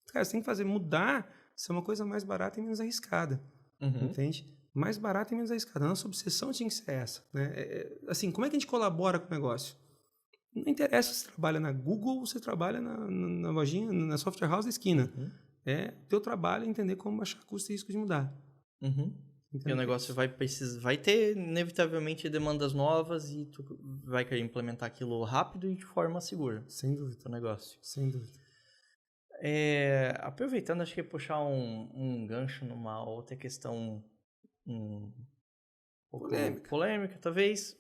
Cara, você tem que fazer mudar ser uma coisa mais barata e menos arriscada. Entende? Mais barata e menos arriscada. A nossa obsessão tinha que ser essa, né? Assim, como é que a gente colabora com o negócio? Não interessa se você trabalha na Google ou você trabalha na lojinha, na software house da esquina. Teu trabalho é entender como baixar custo e risco de mudar. E o negócio vai ter inevitavelmente demandas novas e tu vai querer implementar aquilo rápido e de forma segura. Sem dúvida. O negócio. Sem dúvida. Aproveitando, acho que é puxar um gancho numa outra questão polêmica, talvez.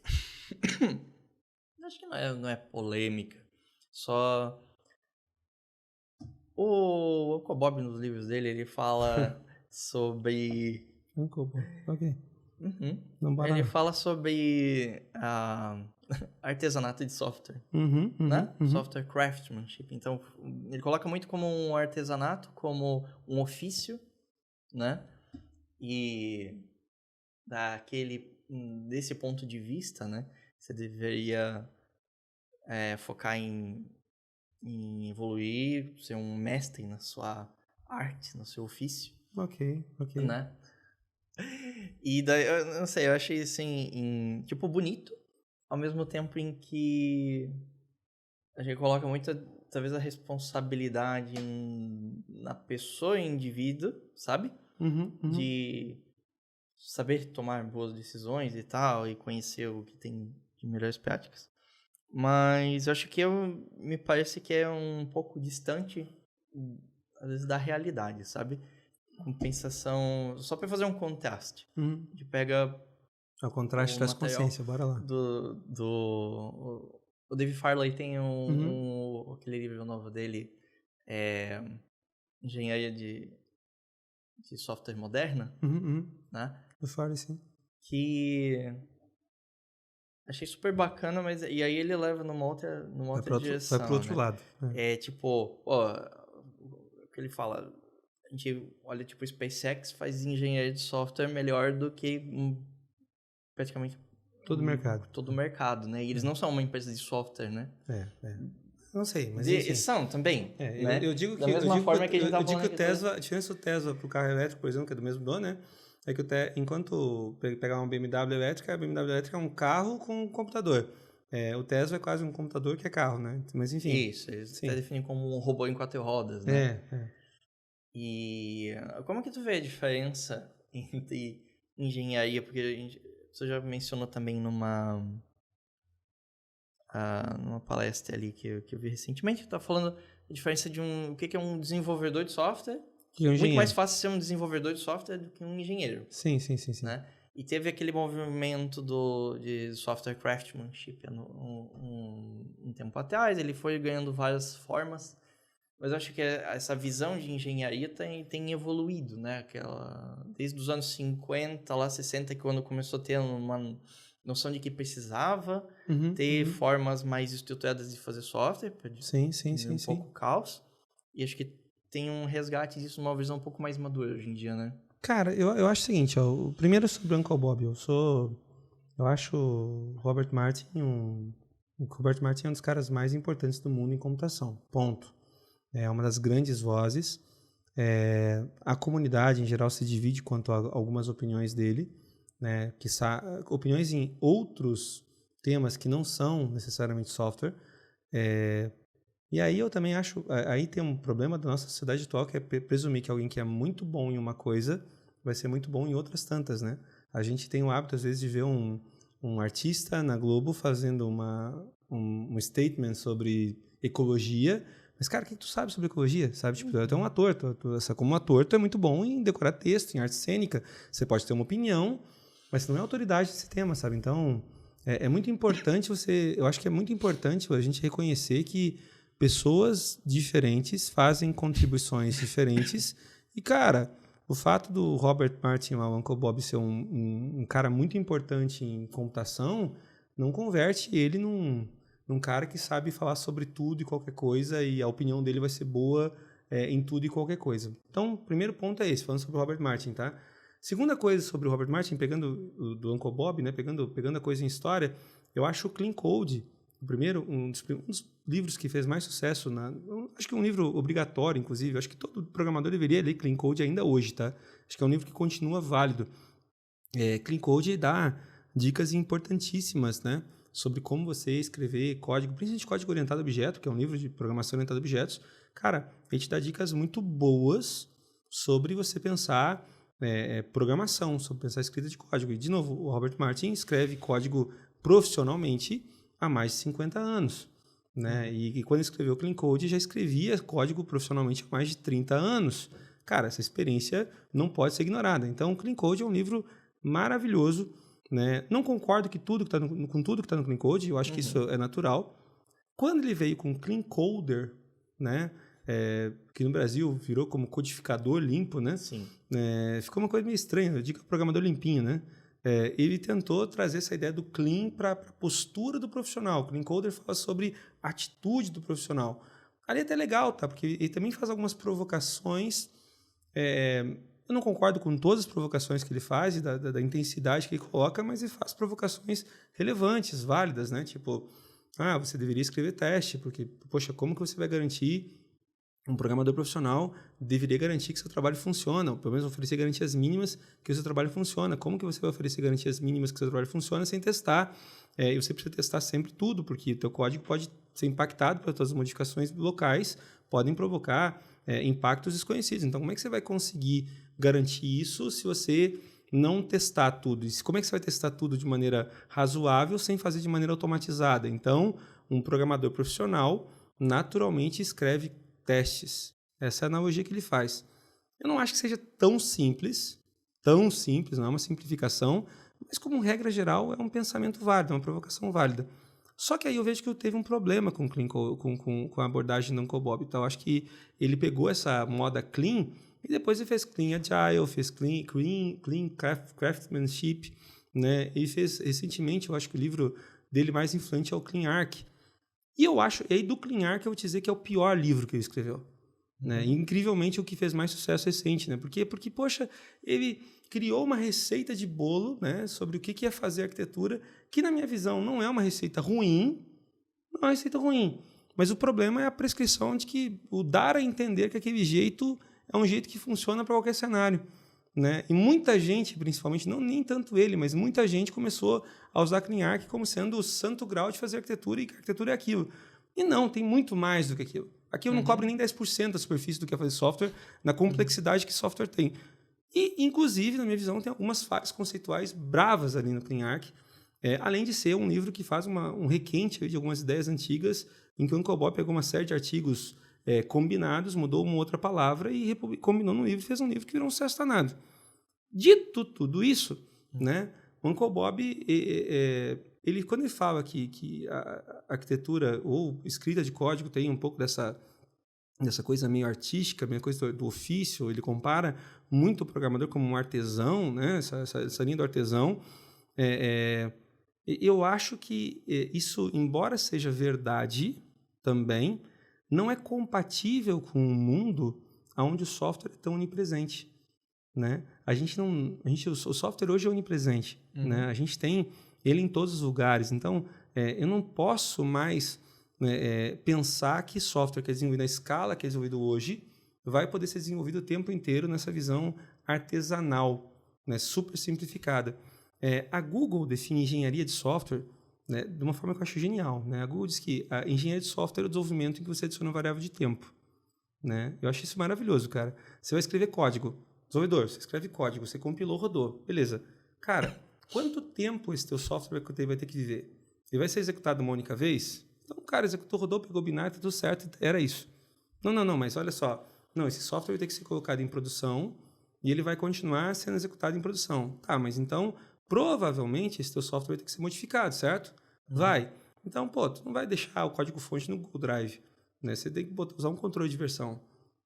Acho que não é polêmica. Só o Cobob, nos livros dele, ele fala sobre... Ok. Ele fala sobre artesanato de software, né? Software craftsmanship. Então, ele coloca muito como um artesanato, como um ofício, né? E desse ponto de vista, né? Você deveria focar em evoluir, ser um mestre na sua arte, no seu ofício. Ok. Né? E daí, eu não sei, eu achei assim, tipo, bonito, ao mesmo tempo em que a gente coloca muita, talvez, a responsabilidade na pessoa e indivíduo, sabe? Uhum, uhum. De saber tomar boas decisões e tal, e conhecer o que tem de melhores práticas. Mas eu acho que me parece que é um pouco distante, às vezes, da realidade, sabe? Compensação, só para fazer um contraste. Uhum. A gente pega O contraste o traz material consciência, bora lá. o Dave Farley tem Uhum. aquele livro novo dele, Engenharia de Software Moderna, Uhum, uhum. né? Eu falo assim. Que achei super bacana, mas e aí ele leva numa outra Vai pro direção, outro né? lado. É tipo, ó, o que ele fala, a gente olha, tipo, o SpaceX faz engenharia de software melhor do que praticamente Todo o mercado. todo o mercado, né? E eles não são uma empresa de software, né? Não sei, mas enfim. São também, né? Eu digo Da que mesma forma que a gente eu tava digo falando que o aqui. Tesla, a diferença do Tesla pro carro elétrico, por exemplo, que é do mesmo dono, né? É que enquanto pegar uma BMW elétrica, a BMW elétrica é um carro com um computador. O Tesla é quase um computador que é carro, né? Mas enfim. Isso, eles até Sim. definem como um robô em 4 rodas, né? É. E como que tu vê a diferença entre engenharia? Porque você já mencionou também numa palestra ali que eu vi recentemente, que tá falando a diferença de o que é um desenvolvedor de software. E um Muito mais engenheiro. fácil ser um desenvolvedor de software do que um engenheiro, Sim. né? E teve aquele movimento de software craftsmanship um tempo atrás, ele foi ganhando várias formas, mas eu acho que essa visão de engenharia tem evoluído, né? Desde os anos 50, lá 60, que quando começou a ter uma noção de que precisava ter Uhum. formas mais estruturadas de fazer software, para Sim. diminuir um pouco o caos. E acho que tem um resgate disso, uma visão um pouco mais madura hoje em dia, né? Cara, eu acho o seguinte, ó, o primeiro sobre o Uncle Bob, eu acho o Robert Martin o Robert Martin é um dos caras mais importantes do mundo em computação, ponto. É uma das grandes vozes, a comunidade em geral se divide quanto a algumas opiniões dele, né, opiniões em outros temas que não são necessariamente software, e aí eu também acho, aí tem um problema da nossa sociedade atual, que é presumir que alguém que é muito bom em uma coisa vai ser muito bom em outras tantas, né? A gente tem o hábito, às vezes, de ver um artista na Globo fazendo um statement sobre ecologia, mas, cara, o que tu sabe sobre ecologia? Sabe? Tipo, tu é um ator, como ator, tu é muito bom em decorar texto, em arte cênica, você pode ter uma opinião, mas você não é autoridade nesse tema, sabe? Então, é muito importante eu acho que é muito importante a gente reconhecer que pessoas diferentes fazem contribuições diferentes. E, cara, o fato do Robert Martin, o Uncle Bob, ser um cara muito importante em computação, não converte ele num cara que sabe falar sobre tudo e qualquer coisa e a opinião dele vai ser boa em tudo e qualquer coisa. Então, o primeiro ponto é esse, falando sobre o Robert Martin, tá? Segunda coisa sobre o Robert Martin, pegando do Uncle Bob, né, pegando a coisa em história, eu acho o Clean Code, o primeiro, um dos livros que fez mais sucesso, acho que é um livro obrigatório, inclusive, acho que todo programador deveria ler Clean Code ainda hoje, tá? Acho que é um livro que continua válido. Clean Code dá dicas importantíssimas, né, sobre como você escrever código, principalmente código orientado a objeto, que é um livro de programação orientada a objetos. Cara, ele te dá dicas muito boas sobre você pensar programação, sobre pensar escrita de código. E, de novo, o Robert Martin escreve código profissionalmente há mais de 50 anos. Né? E quando escreveu Clean Code, já escrevia código profissionalmente há mais de 30 anos. Cara, essa experiência não pode ser ignorada. Então, Clean Code é um livro maravilhoso. Né? Não concordo com tudo que está no Clean Code, eu acho que isso é natural. Quando ele veio com Clean Coder, né? Que no Brasil virou como codificador limpo, né? Sim. Ficou uma coisa meio estranha, eu digo programador limpinho, né? Ele tentou trazer essa ideia do clean para a postura do profissional. O Clean Coder fala sobre a atitude do profissional. Ali é até legal, tá? Porque ele também faz algumas provocações. Eu não concordo com todas as provocações que ele faz e da intensidade que ele coloca, mas ele faz provocações relevantes, válidas, né? Tipo, você deveria escrever teste, porque, poxa, como que você vai garantir Um programador profissional deveria garantir que seu trabalho funciona, ou pelo menos oferecer garantias mínimas que o seu trabalho funciona. Como que você vai oferecer garantias mínimas que o seu trabalho funciona sem testar? E você precisa testar sempre tudo, porque o teu código pode ser impactado pelas suas modificações locais, podem provocar impactos desconhecidos. Então, como é que você vai conseguir garantir isso se você não testar tudo? E como é que você vai testar tudo de maneira razoável sem fazer de maneira automatizada? Então, um programador profissional naturalmente escreve testes. Essa é a analogia que ele faz. Eu não acho que seja tão simples, não é uma simplificação, mas como regra geral é um pensamento válido, é uma provocação válida. Só que aí eu vejo que eu teve um problema com a abordagem do Uncle Bob. Então, eu acho que ele pegou essa moda clean e depois ele fez clean agile, fez clean craftsmanship, né? Ele fez recentemente, eu acho que o livro dele mais influente é o Clean Arc. E aí do Clean Arc eu vou te dizer que é o pior livro que ele escreveu. Né? E, incrivelmente, o que fez mais sucesso recente. Né? Por quê? Porque, poxa, ele criou uma receita de bolo, né, sobre o que é fazer arquitetura, que, na minha visão, não é uma receita ruim, mas o problema é a prescrição de que o dar a entender que aquele jeito é um jeito que funciona para qualquer cenário. Né? E muita gente, principalmente, não nem tanto ele, mas muita gente começou a usar Clean Arc como sendo o santo grau de fazer arquitetura, e que a arquitetura é aquilo. E não, tem muito mais do que aquilo. Aquilo não cobre nem 10% da superfície do que é fazer software, na complexidade que software tem. E, inclusive, na minha visão, tem algumas falhas conceituais bravas ali no Clean Arc, além de ser um livro que faz um requente de algumas ideias antigas, em que o Uncle Bob pegou uma série de artigos combinados, mudou uma outra palavra e combinou no livro e fez um livro que virou um sucesso danado. Dito tudo isso, né, o Uncle Bob, quando ele fala que a arquitetura ou escrita de código tem um pouco dessa coisa meio artística, meio coisa do ofício, ele compara muito o programador como um artesão, né, essa linha do artesão. Eu acho que isso, embora seja verdade também, não é compatível com um mundo onde o software é tão onipresente. Né? O software hoje é onipresente. Né? A gente tem ele em todos os lugares. Então, eu não posso mais pensar que software que é desenvolvido na escala que é desenvolvido hoje vai poder ser desenvolvido o tempo inteiro nessa visão artesanal, né? Super simplificada. A Google define engenharia de software, né, de uma forma que eu acho genial. Né? A Google diz que a engenharia de software é o desenvolvimento em que você adiciona uma variável de tempo. Né? Eu acho isso maravilhoso, cara. Você vai escrever código. Desenvolvedor, você escreve código, você compilou, rodou. Beleza. Cara, quanto tempo esse teu software vai ter que viver? Ele vai ser executado uma única vez? Então, cara, executou, rodou, pegou o binário, tudo certo, era isso. Não, mas olha só. Não, esse software vai ter que ser colocado em produção e ele vai continuar sendo executado em produção. Tá, mas então, provavelmente, esse teu software vai ter que ser modificado, certo? Vai. Então, tu não vai deixar o código-fonte no Google Drive. Né? Você tem que usar um controle de versão.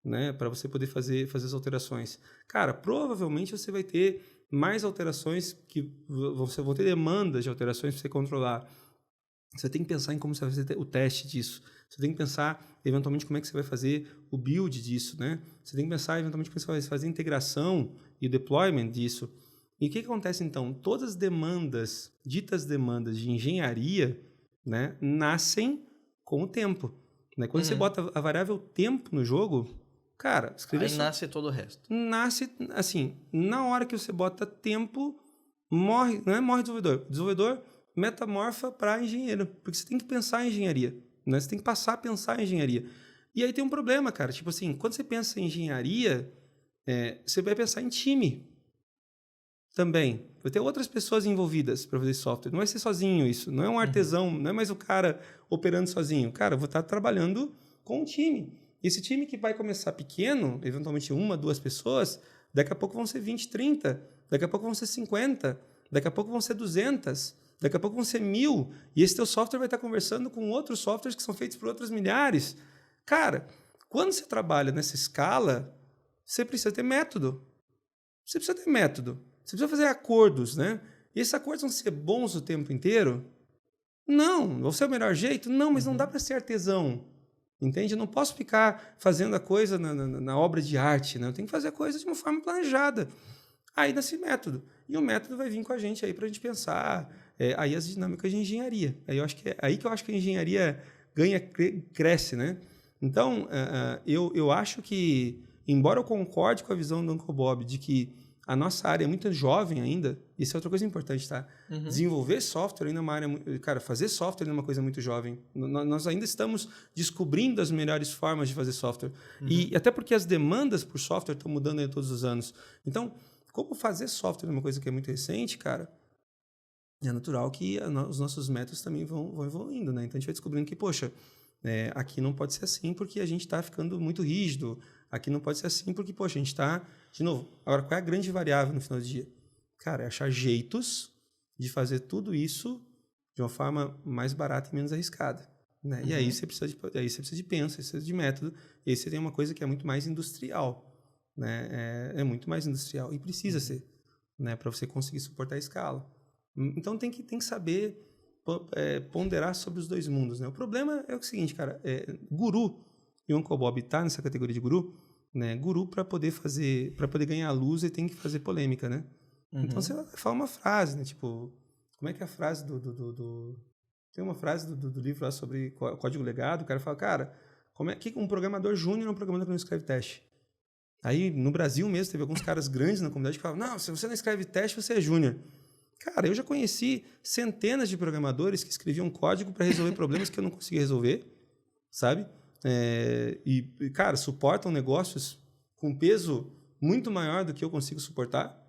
Né, para você poder fazer as alterações. Cara, provavelmente você vai ter mais alterações que vão ter demandas de alterações para você controlar. Você tem que pensar em como você vai fazer o teste disso. Você tem que pensar, eventualmente, como é que você vai fazer o build disso. Né? Você tem que pensar, eventualmente, como você vai fazer a integração e o deployment disso. E o que acontece, então? Todas as demandas, ditas demandas de engenharia, né, nascem com o tempo. Né? Quando você bota a variável tempo no jogo, cara, escrever... Aí nasce todo o resto. Nasce, assim, na hora que você bota tempo, morre, não é morre desenvolvedor. O desenvolvedor metamorfa para engenheiro, porque você tem que pensar em engenharia, né? Você tem que passar a pensar em engenharia. E aí tem um problema, cara, tipo assim, quando você pensa em engenharia, você vai pensar em time também. Vai ter outras pessoas envolvidas para fazer software. Não vai ser sozinho isso, não é um artesão, não é mais o cara operando sozinho. Cara, eu vou estar trabalhando com um time. Esse time que vai começar pequeno, eventualmente 1, 2 pessoas, daqui a pouco vão ser 20, 30, daqui a pouco vão ser 50, daqui a pouco vão ser 200, daqui a pouco vão ser 1000, e esse teu software vai estar conversando com outros softwares que são feitos por outros milhares. Cara, quando você trabalha nessa escala, você precisa ter método. Você precisa fazer acordos, né? E esses acordos vão ser bons o tempo inteiro? Não. Vão ser o melhor jeito? Não, mas não dá para ser artesão. Entende? Eu não posso ficar fazendo a coisa na obra de arte, né? Eu tenho que fazer a coisa de uma forma planejada. Aí nasce método. E o método vai vir com a gente aí para a gente pensar aí as dinâmicas de engenharia. Aí que eu acho que a engenharia cresce, né? Então, eu acho que, embora eu concorde com a visão do Uncle Bob de que a nossa área é muito jovem ainda, isso é outra coisa importante, tá? Desenvolver software ainda é uma área... Cara, fazer software ainda é uma coisa muito jovem. Nós ainda estamos descobrindo as melhores formas de fazer software. E até porque as demandas por software estão mudando aí todos os anos. Então, como fazer software é uma coisa que é muito recente, cara, é natural que os nossos métodos também vão evoluindo, né? Então, a gente vai descobrindo que, poxa, aqui não pode ser assim porque a gente está ficando muito rígido. Aqui não pode ser assim porque, poxa, a gente está... De novo, agora, qual é a grande variável no final do dia? Cara, é achar jeitos de fazer tudo isso de uma forma mais barata e menos arriscada. Né? E aí você precisa de pensa, você precisa de método. E aí você tem uma coisa que é muito mais industrial. Né? É muito mais industrial. E precisa ser, né? Para você conseguir suportar a escala. Então, tem que saber ponderar sobre os dois mundos. Né? O problema é o seguinte, cara. Guru, e o Uncle Bob está nessa categoria de guru, né? Guru, para poder ganhar luz, ele tem que fazer polêmica, né? Então, você fala uma frase, né? Tipo, como é que é a frase Tem uma frase do livro lá sobre código legado, o cara fala, cara, como é que um programador júnior é um programador que não escreve teste? Aí, no Brasil mesmo, teve alguns caras grandes na comunidade que falavam, não, se você não escreve teste, você é júnior. Cara, eu já conheci centenas de programadores que escreviam código para resolver problemas que eu não conseguia resolver, sabe? Cara, suportam negócios com peso muito maior do que eu consigo suportar.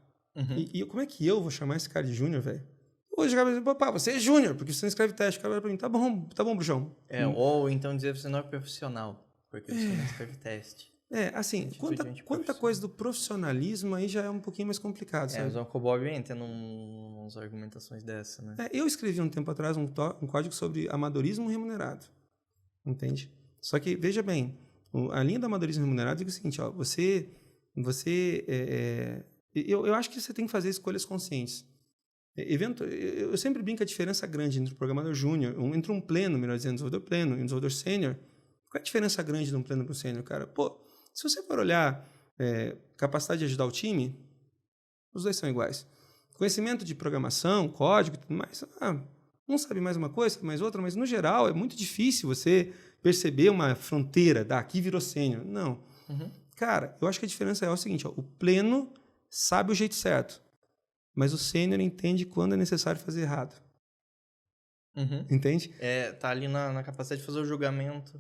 E como é que eu vou chamar esse cara de júnior, velho? Hoje o cara vai dizer, papá, você é júnior, porque você não escreve teste. O cara vai pra mim, tá bom, bruxão. Ou então dizer que você não é profissional, porque você não escreve teste. Assim, quanta coisa do profissionalismo aí já é um pouquinho mais complicado, sabe? Mas o Uncle Bob entra umas argumentações dessa, né? Eu escrevi um tempo atrás um código sobre amadorismo remunerado, entende? Só que, veja bem, a linha do amadorismo remunerado diz o seguinte, ó, eu acho que você tem que fazer escolhas conscientes. Eu sempre brinco a diferença grande entre o programador júnior, entre um pleno, melhor dizendo, desenvolvedor pleno e um desenvolvedor sênior. Qual é a diferença grande de um pleno para um sênior, cara? Pô, se você for olhar capacidade de ajudar o time, os dois são iguais. Conhecimento de programação, código e tudo mais, um sabe mais uma coisa, sabe mais outra, mas no geral é muito difícil você perceber uma fronteira, aqui virou sênior. Não. Cara, eu acho que a diferença é o seguinte, ó, o pleno sabe o jeito certo, mas o sênior entende quando é necessário fazer errado. Entende? Tá ali na capacidade de fazer o julgamento.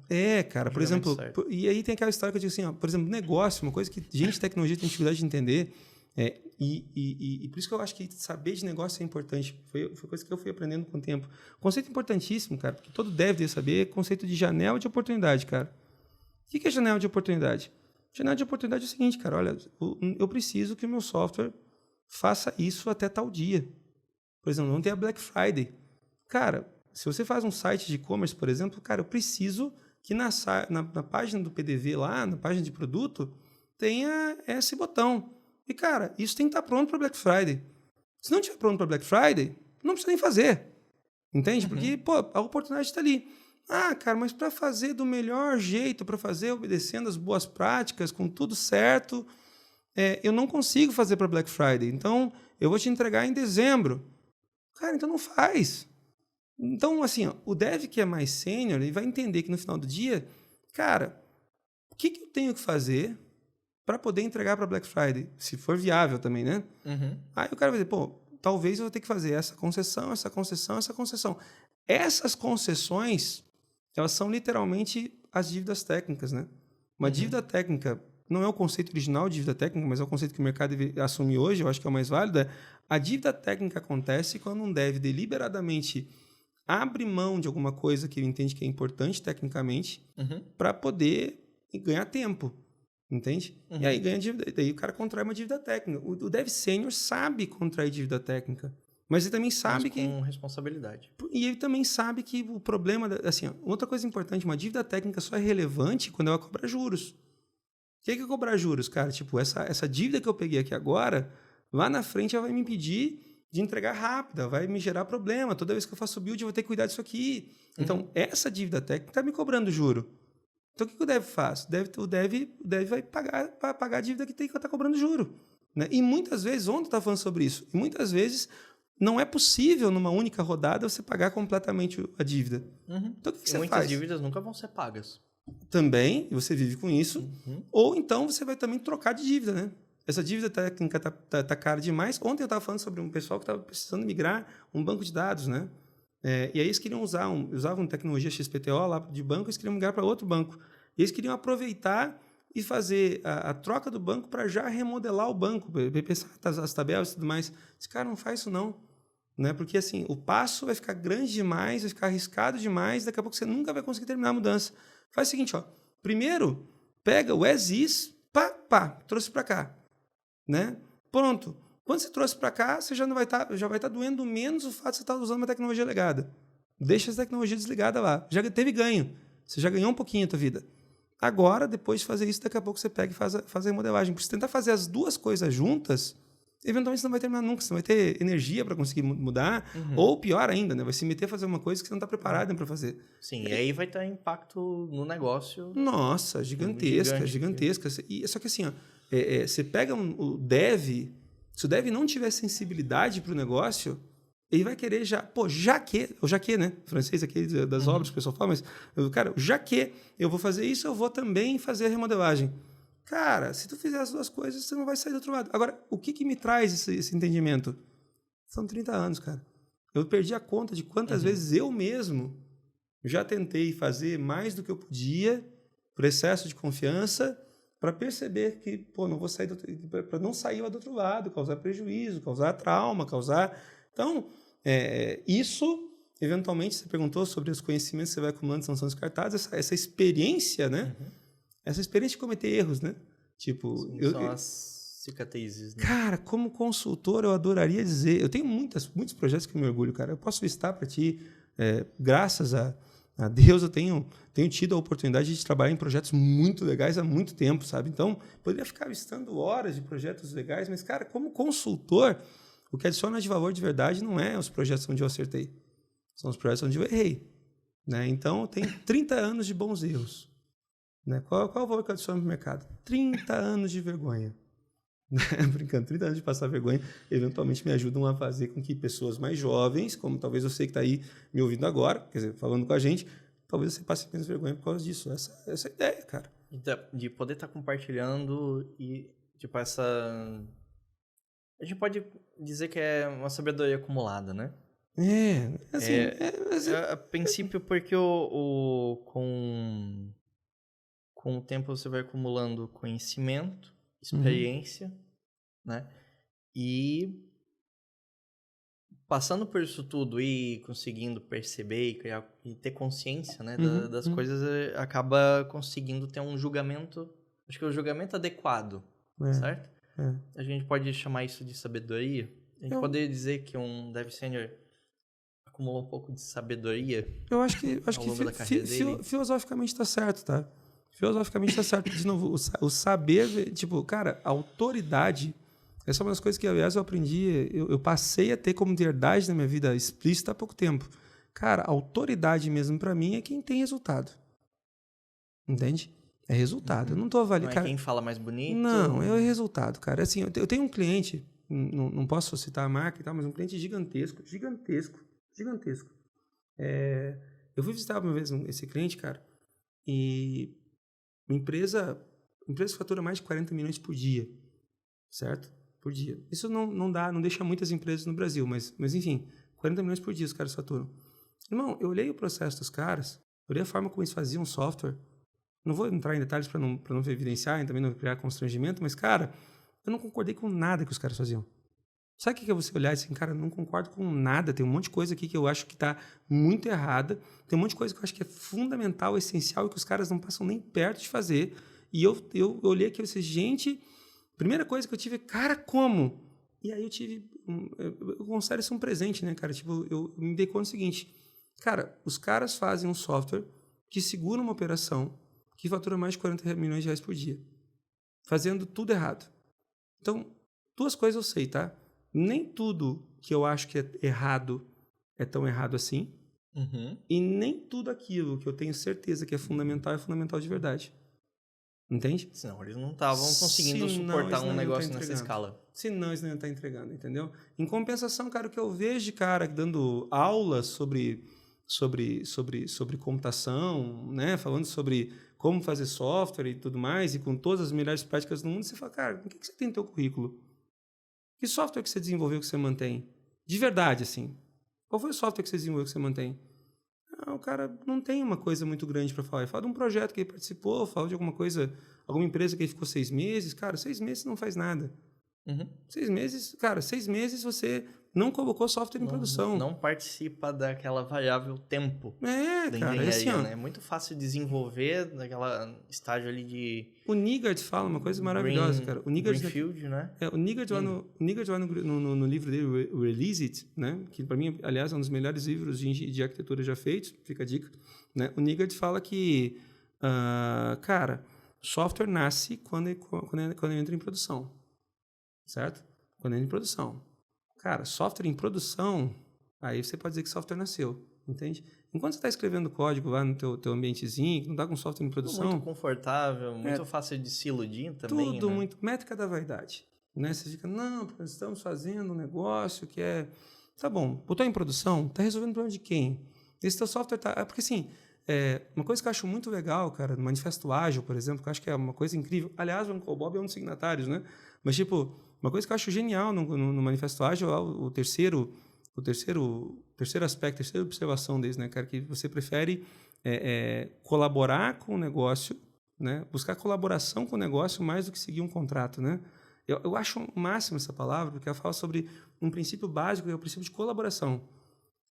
Cara, por exemplo, e aí tem aquela história que eu digo assim, ó, por exemplo, negócio, uma coisa que gente de tecnologia tem dificuldade de entender, e por isso que eu acho que saber de negócio é importante. Foi coisa que eu fui aprendendo com o tempo. Conceito importantíssimo, cara, porque todo deve saber, conceito de janela de oportunidade, cara. O que é janela de oportunidade? Janela de oportunidade é o seguinte, cara, olha, eu preciso que o meu software faça isso até tal dia. Por exemplo, não tem a Black Friday. Cara, se você faz um site de e-commerce, por exemplo, cara, eu preciso que na página do PDV lá, na página de produto, tenha esse botão. E, cara, isso tem que estar pronto para Black Friday. Se não estiver pronto para Black Friday, não precisa nem fazer. Entende? Porque, pô, a oportunidade está ali. Cara, mas para fazer do melhor jeito, para fazer obedecendo as boas práticas, com tudo certo, eu não consigo fazer para Black Friday. Então, eu vou te entregar em dezembro. Cara, então não faz. Então, assim, ó, o dev que é mais sênior, ele vai entender que no final do dia, cara, o que eu tenho que fazer para poder entregar para Black Friday? Se for viável também, né? Aí o cara vai dizer, pô, talvez eu vou ter que fazer essa concessão, essa concessão, essa concessão. Essas concessões, elas são literalmente as dívidas técnicas, né? Uma dívida técnica não é o conceito original de dívida técnica, mas é o conceito que o mercado deve assumir hoje, eu acho que é o mais válido. A dívida técnica acontece quando um dev deliberadamente abre mão de alguma coisa que ele entende que é importante tecnicamente para poder ganhar tempo, entende? E aí ganha dívida, daí o cara contrai uma dívida técnica. O dev sênior sabe contrair dívida técnica, mas ele também sabe com responsabilidade. E ele também sabe que o problema, assim, outra coisa importante, uma dívida técnica só é relevante quando ela cobra juros. O que é cobrar juros, cara? Tipo, essa dívida que eu peguei aqui agora, lá na frente ela vai me impedir de entregar rápida, vai me gerar problema. Toda vez que eu faço build, eu vou ter que cuidar disso aqui. Então, essa dívida técnica está me cobrando juro. Então, o que o dev faz? O dev vai pagar a dívida que está cobrando juro. Né? E muitas vezes, ontem eu estava falando sobre isso, e muitas vezes não é possível, numa única rodada, você pagar completamente a dívida. Então, o que você faz? Muitas dívidas nunca vão ser pagas. também, e você vive com isso, ou então você vai também trocar de dívida, né? Essa dívida técnica tá cara demais. Ontem eu estava falando sobre um pessoal que estava precisando migrar um banco de dados, né? E aí eles queriam usavam tecnologia XPTO lá de banco, eles queriam migrar para outro banco. E eles queriam aproveitar e fazer a troca do banco para já remodelar o banco, pensar as tabelas e tudo mais. Esse cara não faz isso não, né? Porque assim, o passo vai ficar grande demais, vai ficar arriscado demais, daqui a pouco você nunca vai conseguir terminar a mudança. Faz o seguinte, ó, primeiro pega o as is, trouxe para cá, né? Pronto. Quando você trouxe para cá, você já vai estar doendo menos o fato de você estar usando uma tecnologia legada. Deixa essa tecnologia desligada lá. Já teve ganho. Você já ganhou um pouquinho da tua vida. Agora, depois de fazer isso, daqui a pouco você pega e faz a remodelagem. Porque se tentar fazer as duas coisas juntas, eventualmente você não vai terminar nunca. Você não vai ter energia para conseguir mudar. Ou pior ainda, né? Vai se meter a fazer uma coisa que você não está preparado para fazer. Sim, e aí vai ter impacto no negócio. Nossa, gigantesca. Só que assim, ó, você pega o dev, se o dev não tiver sensibilidade para o negócio, ele vai querer o já que, né? O francês aqui das obras que o pessoal fala, mas, cara, já que eu vou fazer isso, eu vou também fazer a remodelagem. Cara, se tu fizer as duas coisas, você não vai sair do outro lado. Agora, o que me traz esse entendimento? São 30 anos, cara. Eu perdi a conta de quantas vezes eu mesmo já tentei fazer mais do que eu podia, por excesso de confiança, para perceber que, não vou sair para não sair lá do outro lado, causar prejuízo, causar trauma, Então, isso, eventualmente, você perguntou sobre os conhecimentos que você vai acumulando que não são descartados, essa experiência, né? Essa experiência de cometer erros, né? Tipo, Sim, são as cicatrizes, né? Cara, como consultor, eu adoraria dizer... Eu tenho muitos projetos que eu me orgulho, cara. Eu posso listar para ti, graças a Deus, eu tenho tido a oportunidade de trabalhar em projetos muito legais há muito tempo, sabe? Então, poderia ficar listando horas de projetos legais, mas, cara, como consultor, o que adiciona de valor de verdade não é os projetos onde eu acertei. São os projetos onde eu errei. Né? Então, eu tenho 30 anos de bons erros. Né? Qual é o valor que eu adiciono no mercado? 30 anos de vergonha. Brincando, 30 anos de passar vergonha, eventualmente me ajudam a fazer com que pessoas mais jovens, como talvez você que está aí me ouvindo agora, quer dizer, falando com a gente, talvez você passe menos vergonha por causa disso. Essa é a ideia, cara. De poder estar compartilhando e, tipo, essa... A gente pode dizer que é uma sabedoria acumulada, né? A princípio, porque com o tempo você vai acumulando conhecimento, experiência, né? E passando por isso tudo e conseguindo perceber e criar e ter consciência, né, das coisas, acaba conseguindo ter um julgamento, acho que é o julgamento adequado, certo? A gente pode chamar isso de sabedoria. A gente pode dizer que um dev senior acumulou um pouco de sabedoria. Eu acho que filosoficamente está certo, tá? Filosoficamente está certo. De novo, o saber, tipo, cara, a autoridade, essa é uma das coisas que, aliás, eu aprendi, eu passei a ter como verdade na minha vida explícita há pouco tempo. Cara, a autoridade mesmo para mim é quem tem resultado. Entende? É resultado. Eu não tô avaliando. Não é quem fala mais bonito? Não, é o resultado, cara. Assim, eu tenho um cliente, não posso citar a marca e tal, mas um cliente gigantesco. Eu fui visitar uma vez esse cliente, cara, e uma empresa que fatura mais de 40 milhões por dia, certo? Por dia. Isso não deixa muitas empresas no Brasil, mas enfim, 40 milhões por dia os caras faturam. Irmão, eu olhei o processo dos caras, olhei a forma como eles faziam software. Não vou entrar em detalhes para não evidenciar e também não criar constrangimento, mas, cara, eu não concordei com nada que os caras faziam. Sabe o que é você olhar assim, cara, eu não concordo com nada, tem um monte de coisa aqui que eu acho que está muito errada, tem um monte de coisa que eu acho que é fundamental, essencial e que os caras não passam nem perto de fazer. E eu olhei aqui e disse, gente, primeira coisa que eu tive, cara, como? E aí eu considero isso um presente, né, cara? Tipo, eu me dei conta do seguinte, cara, os caras fazem um software que segura uma operação que fatura mais de 40 milhões de reais por dia, fazendo tudo errado. Então, duas coisas eu sei, tá? Nem tudo que eu acho que é errado é tão errado assim, e nem tudo aquilo que eu tenho certeza que é fundamental de verdade. Entende? Senão eles não estavam conseguindo suportar um negócio nessa escala. Senão eles não iam estar entregando, entendeu? Em compensação, cara, o que eu vejo de cara dando aulas sobre sobre computação, né? Falando sobre como fazer software e tudo mais, e com todas as melhores práticas do mundo, você fala, cara, o que você tem no teu currículo? Que software que você desenvolveu que você mantém? De verdade, assim. Qual foi o software que você desenvolveu que você mantém? Ah, o cara não tem uma coisa muito grande para falar. Ele fala de um projeto que ele participou, fala de alguma coisa, alguma empresa que ele ficou 6 meses. Cara, 6 meses não faz nada. 6 meses, cara, 6 meses você não colocou software em produção. Não participa daquela variável tempo É, da cara, engenharia, é assim, ó, né? É muito fácil desenvolver naquela estágio ali de... O Niggard fala uma coisa maravilhosa, cara. O Niggard, Greenfield, né? o Niggard lá no livro dele, o Release It, né? Que para mim, aliás, é um dos melhores livros de arquitetura já feitos, fica a dica. Né? O Niggard fala que, cara, software nasce quando ele entra em produção, certo? Quando entra em produção. Cara, software em produção, aí você pode dizer que software nasceu, entende? Enquanto você está escrevendo código lá no teu ambientezinho, que não está com software em produção... Muito confortável, muito fácil de se iludir também, Tudo né? muito... Métrica da vaidade. Né? Você fica, não, porque nós estamos fazendo um negócio que é... Tá bom, botou em produção, está resolvendo o problema de quem? Esse teu software está... Porque assim, uma coisa que eu acho muito legal, cara, no Manifesto Ágil, por exemplo, que eu acho que é uma coisa incrível. Aliás, o Bob é um dos signatários, né? Mas, tipo, uma coisa que eu acho genial no Manifesto Ágil é o terceiro aspecto, terceira observação deles, né, cara, que você prefere colaborar com o negócio, né, buscar colaboração com o negócio mais do que seguir um contrato, né? Eu acho o máximo essa palavra, porque ela fala sobre um princípio básico, que é o princípio de colaboração.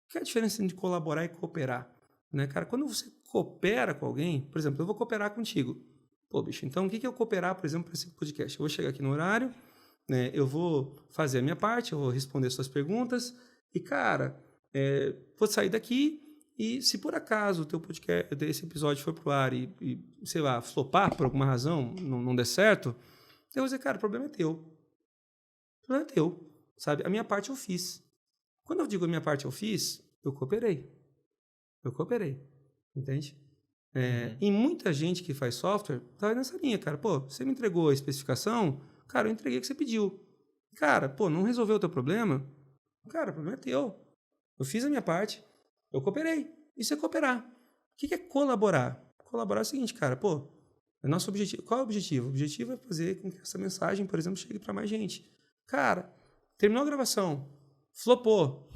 O que é a diferença entre colaborar e cooperar? Né, cara, quando você coopera com alguém, por exemplo, eu vou cooperar contigo. Pô, bicho, então o que é eu cooperar, por exemplo, para esse podcast? Eu vou chegar aqui no horário, né, eu vou fazer a minha parte, eu vou responder suas perguntas, e, cara, vou sair daqui e se por acaso o teu podcast, esse episódio for pro ar e sei lá, flopar por alguma razão, não der certo, eu vou dizer, cara, o problema é teu. O problema é teu, sabe? A minha parte eu fiz. Quando eu digo a minha parte eu fiz, eu cooperei. Eu cooperei, entende? E muita gente que faz software tá nessa linha, cara. Pô, você me entregou a especificação, cara, eu entreguei o que você pediu. Cara, pô, não resolveu o teu problema? Cara, o problema é teu. Eu fiz a minha parte, eu cooperei. Isso é cooperar. O que é colaborar? Colaborar é o seguinte, cara, pô, é nosso objetivo. Qual é o objetivo? O objetivo é fazer com que essa mensagem, por exemplo, chegue para mais gente. Cara, terminou a gravação, flopou.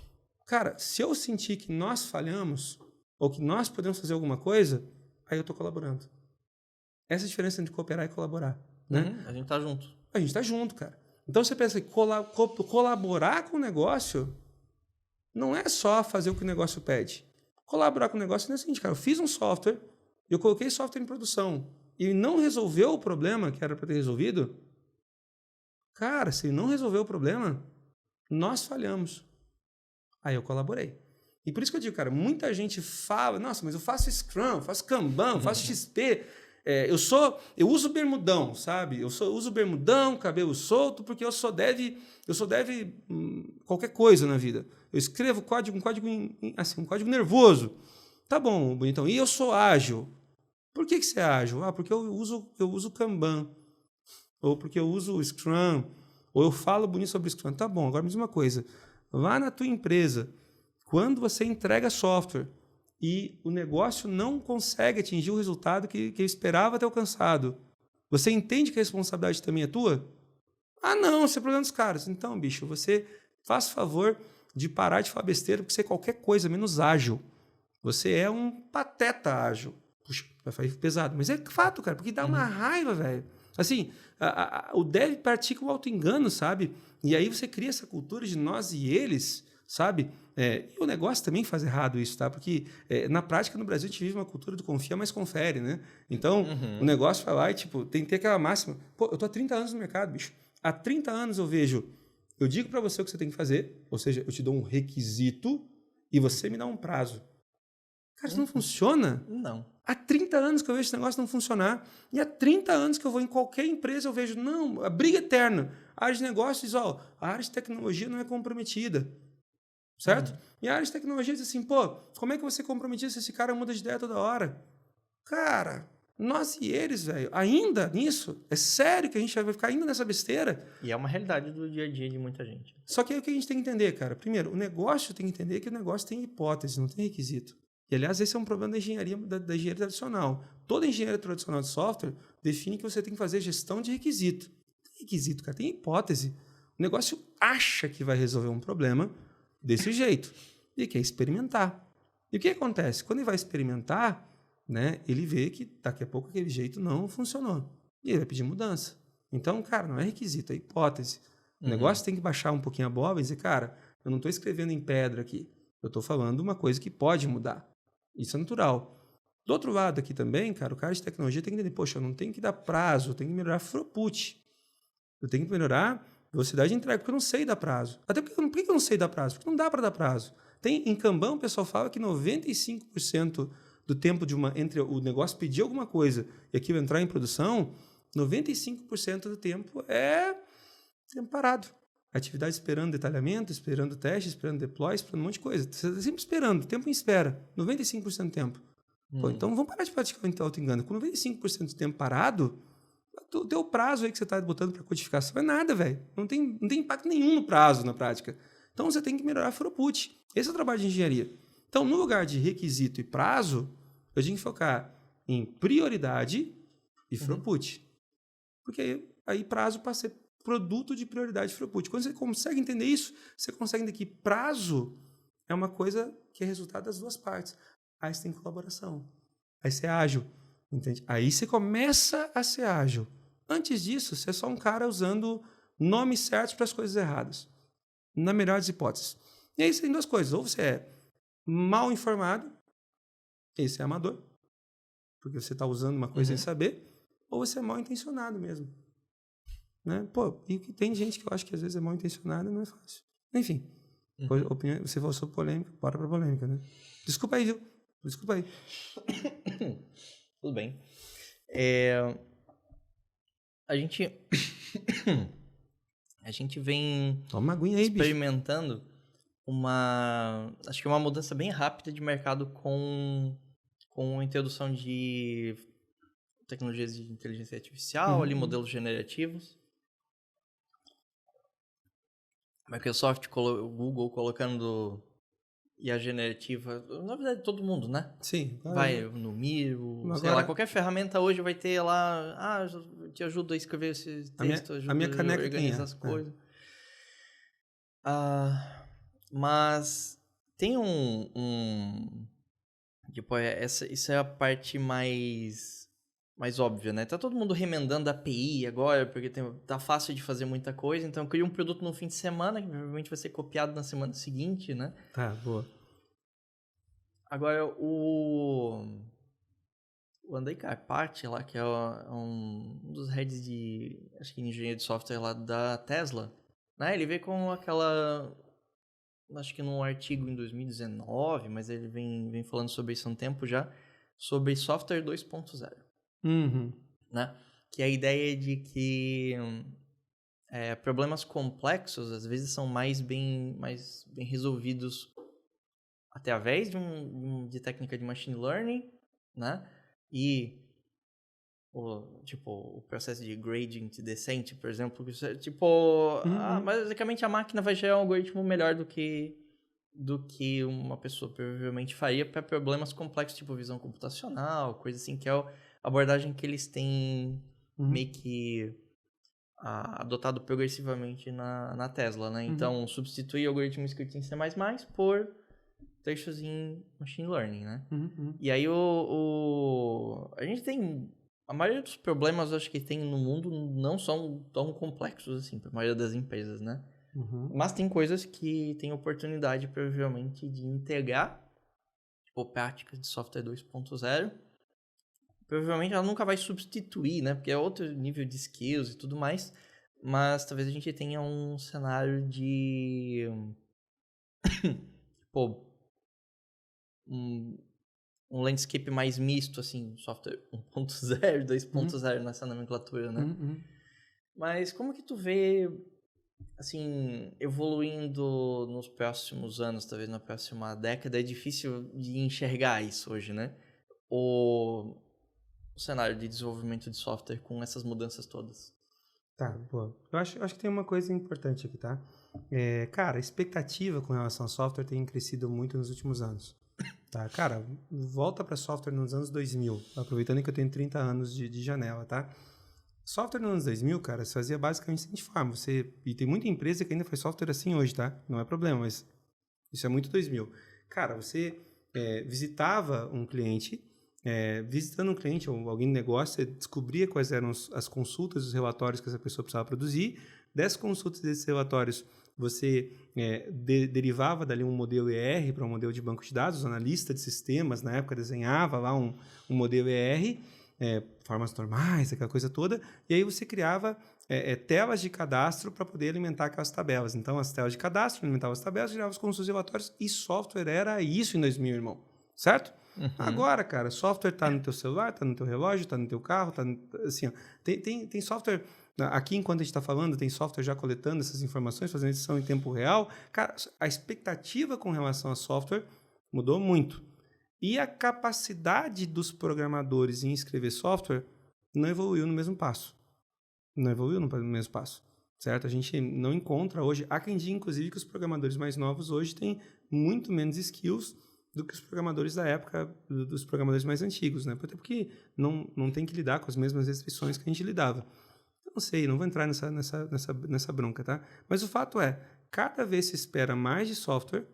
Cara, se eu sentir que nós falhamos, ou que nós podemos fazer alguma coisa, aí eu estou colaborando. Essa é a diferença entre cooperar e colaborar. Né? A gente tá junto. A gente tá junto, cara. Então você pensa que colaborar com o negócio não é só fazer o que o negócio pede. Colaborar com o negócio é o seguinte, cara, eu fiz um software, eu coloquei software em produção e não resolveu o problema que era para ter resolvido. Cara, se não resolveu o problema, nós falhamos. Aí eu colaborei. E por isso que eu digo, cara, muita gente fala, nossa, mas eu faço Scrum, faço Kanban, faço XP, eu uso bermudão, sabe? Uso bermudão, cabelo solto, porque eu só deve qualquer coisa na vida. Eu escrevo um código nervoso. Tá bom, bonitão. E eu sou ágil. Por que você é ágil? Ah, porque eu uso Kanban. Ou porque eu uso Scrum. Ou eu falo bonito sobre Scrum. Tá bom, agora me diz uma coisa. Lá na tua empresa, quando você entrega software e o negócio não consegue atingir o resultado que eu esperava ter alcançado, você entende que a responsabilidade também é tua? Ah, não, isso é problema dos caras. Então, bicho, você faz favor de parar de falar besteira porque você é qualquer coisa menos ágil. Você é um pateta ágil. Puxa, vai ficar pesado. Mas é fato, cara, porque dá uma raiva, velho. Assim, o dev pratica o auto-engano, sabe? E aí você cria essa cultura de nós e eles, sabe? E o negócio também faz errado isso, tá? Porque na prática no Brasil a gente vive uma cultura do confia, mas confere, né? Então, o negócio vai lá e, tipo, tem que ter aquela máxima. Pô, eu tô há 30 anos no mercado, bicho. Há 30 anos eu digo para você o que você tem que fazer, ou seja, eu te dou um requisito e você me dá um prazo. Cara, isso não funciona? Não. Há 30 anos que eu vejo esse negócio não funcionar. E há 30 anos que eu vou em qualquer empresa, eu vejo, não, a briga eterna. A área de negócio diz, a área de tecnologia não é comprometida. Certo? E a área de tecnologia diz assim, pô, como é que você é comprometido se esse cara muda de ideia toda hora? Cara, nós e eles, velho, ainda nisso, é sério que a gente vai ficar ainda nessa besteira? E é uma realidade do dia a dia de muita gente. Só que aí o que a gente tem que entender, cara? Primeiro, o negócio tem que entender que o negócio tem hipótese, não tem requisito. E, aliás, esse é um problema da engenharia, da engenharia tradicional. Toda engenharia tradicional de software define que você tem que fazer gestão de requisito. Tem requisito, cara, tem hipótese. O negócio acha que vai resolver um problema desse jeito e quer experimentar. E o que acontece? Quando ele vai experimentar, né, ele vê que daqui a pouco aquele jeito não funcionou. E ele vai pedir mudança. Então, cara, não é requisito, é hipótese. O negócio tem que baixar um pouquinho a bola e dizer, cara, eu não estou escrevendo em pedra aqui. Eu estou falando uma coisa que pode mudar. Isso é natural. Do outro lado aqui também, cara, o cara de tecnologia tem que entender, poxa, eu não tenho que dar prazo, eu tenho que melhorar throughput. Eu tenho que melhorar velocidade de entrega, porque eu não sei dar prazo. Até porque, por que eu não sei dar prazo? Porque não dá para dar prazo. Em Kanban, o pessoal fala que 95% do tempo entre o negócio pedir alguma coisa e aquilo entrar em produção, 95% do tempo é tempo parado. Atividade esperando detalhamento, esperando teste, esperando deploy, esperando um monte de coisa. Você está sempre esperando, tempo em espera, 95% do tempo. Pô, então vamos parar de praticar o auto-engano. Com 95% do tempo parado, o teu prazo aí que você está botando para codificação é nada, velho. Não tem impacto nenhum no prazo, na prática. Então você tem que melhorar a throughput. Esse é o trabalho de engenharia. Então, no lugar de requisito e prazo, eu tenho que focar em prioridade e throughput. Porque aí prazo passa a ser produto de prioridade e throughput. Quando você consegue entender isso, você consegue entender que prazo é uma coisa que é resultado das duas partes. Aí você tem colaboração. Aí você é ágil. Entende? Aí você começa a ser ágil. Antes disso, você é só um cara usando nomes certos para as coisas erradas. Na melhor das hipóteses. E aí você tem duas coisas. Ou você é mal informado, esse é amador, porque você está usando uma coisa sem saber, ou você é mal intencionado mesmo. Né? Pô, e tem gente que eu acho que às vezes é mal intencionada e não é fácil. Enfim, opinião, você falou sobre polêmica, bora pra polêmica, né? Desculpa aí, viu? Desculpa aí. Tudo bem. A gente vem Toma uma aguinha aí, experimentando acho que uma mudança bem rápida de mercado com a introdução de tecnologias de inteligência artificial, ali modelos generativos. Microsoft, Google colocando IA generativa, na verdade todo mundo, né? Sim. Vai no Miro, sei lá, qualquer ferramenta hoje vai ter lá, eu te ajudo a escrever esse texto, a minha caneca a organizar as coisas. Mas tem tipo, isso é a parte mais óbvia, né? Tá todo mundo remendando a API agora, porque tá fácil de fazer muita coisa, então cria um produto no fim de semana, que provavelmente vai ser copiado na semana seguinte, né? Tá, boa. Agora, o Andrei Karpathy lá, que é um dos heads de, acho que engenharia de software lá da Tesla, né? Ele veio com acho que num artigo em 2019, mas ele vem falando sobre isso há um tempo já, sobre software 2.0. Né? Que é a ideia de que problemas complexos às vezes são mais bem resolvidos através de técnica de machine learning, né? E o processo de gradient descent, por exemplo, basicamente a máquina vai gerar um algoritmo melhor do que uma pessoa provavelmente faria para problemas complexos, tipo visão computacional, coisa assim, que é a abordagem que eles têm meio que adotado progressivamente na Tesla, né? Então, substituir algoritmo escrito em C++ por textos em machine learning, né? E aí a gente tem... A maioria dos problemas, acho que tem no mundo, não são tão complexos assim, para a maioria das empresas, né? Mas tem coisas que tem oportunidade, provavelmente, de integrar práticas de software 2.0. Provavelmente ela nunca vai substituir, né? Porque é outro nível de skills e tudo mais. Mas talvez a gente tenha um cenário de... um landscape mais misto, assim, software 1.0, 2.0 nessa nomenclatura, né? Mas como que tu vê, assim, evoluindo nos próximos anos, talvez na próxima década? É difícil de enxergar isso hoje, né? O cenário de desenvolvimento de software com essas mudanças todas. Tá, boa. Eu acho que tem uma coisa importante aqui, tá? Cara, a expectativa com relação ao software tem crescido muito nos últimos anos. Tá, cara, volta para software nos anos 2000, aproveitando que eu tenho 30 anos de janela, tá? Software nos anos 2000, cara, se fazia basicamente da seguinte forma, e tem muita empresa que ainda faz software assim hoje, tá? Não é problema, mas isso é muito 2000. Cara, você visitava um cliente, visitando um cliente ou alguém de negócio, você descobria quais eram as consultas, os relatórios que essa pessoa precisava produzir. Dessas consultas, desses relatórios, você derivava dali um modelo ER para um modelo de banco de dados. O analista de sistemas, na época, desenhava lá um modelo ER, formas normais, aquela coisa toda, e aí você criava telas de cadastro para poder alimentar aquelas tabelas. Então, as telas de cadastro alimentavam as tabelas, geravam os consultas relatórios, e software era isso em 2000, irmão. Certo? Uhum. Agora, cara, software está no teu celular, está no teu relógio, está no teu carro, assim, ó, tem software... Aqui, enquanto a gente está falando, tem software já coletando essas informações, fazendo edição em tempo real. Cara, a expectativa com relação a software mudou muito. E a capacidade dos programadores em escrever software não evoluiu no mesmo passo. Não evoluiu no mesmo passo, certo? A gente não encontra hoje... Há quem diga, inclusive, que os programadores mais novos hoje têm muito menos skills do que os programadores da época, dos programadores mais antigos, né? Até porque não tem que lidar com as mesmas restrições que a gente lidava. Não sei, não vou entrar nessa bronca, tá? Mas o fato é, cada vez se espera mais de software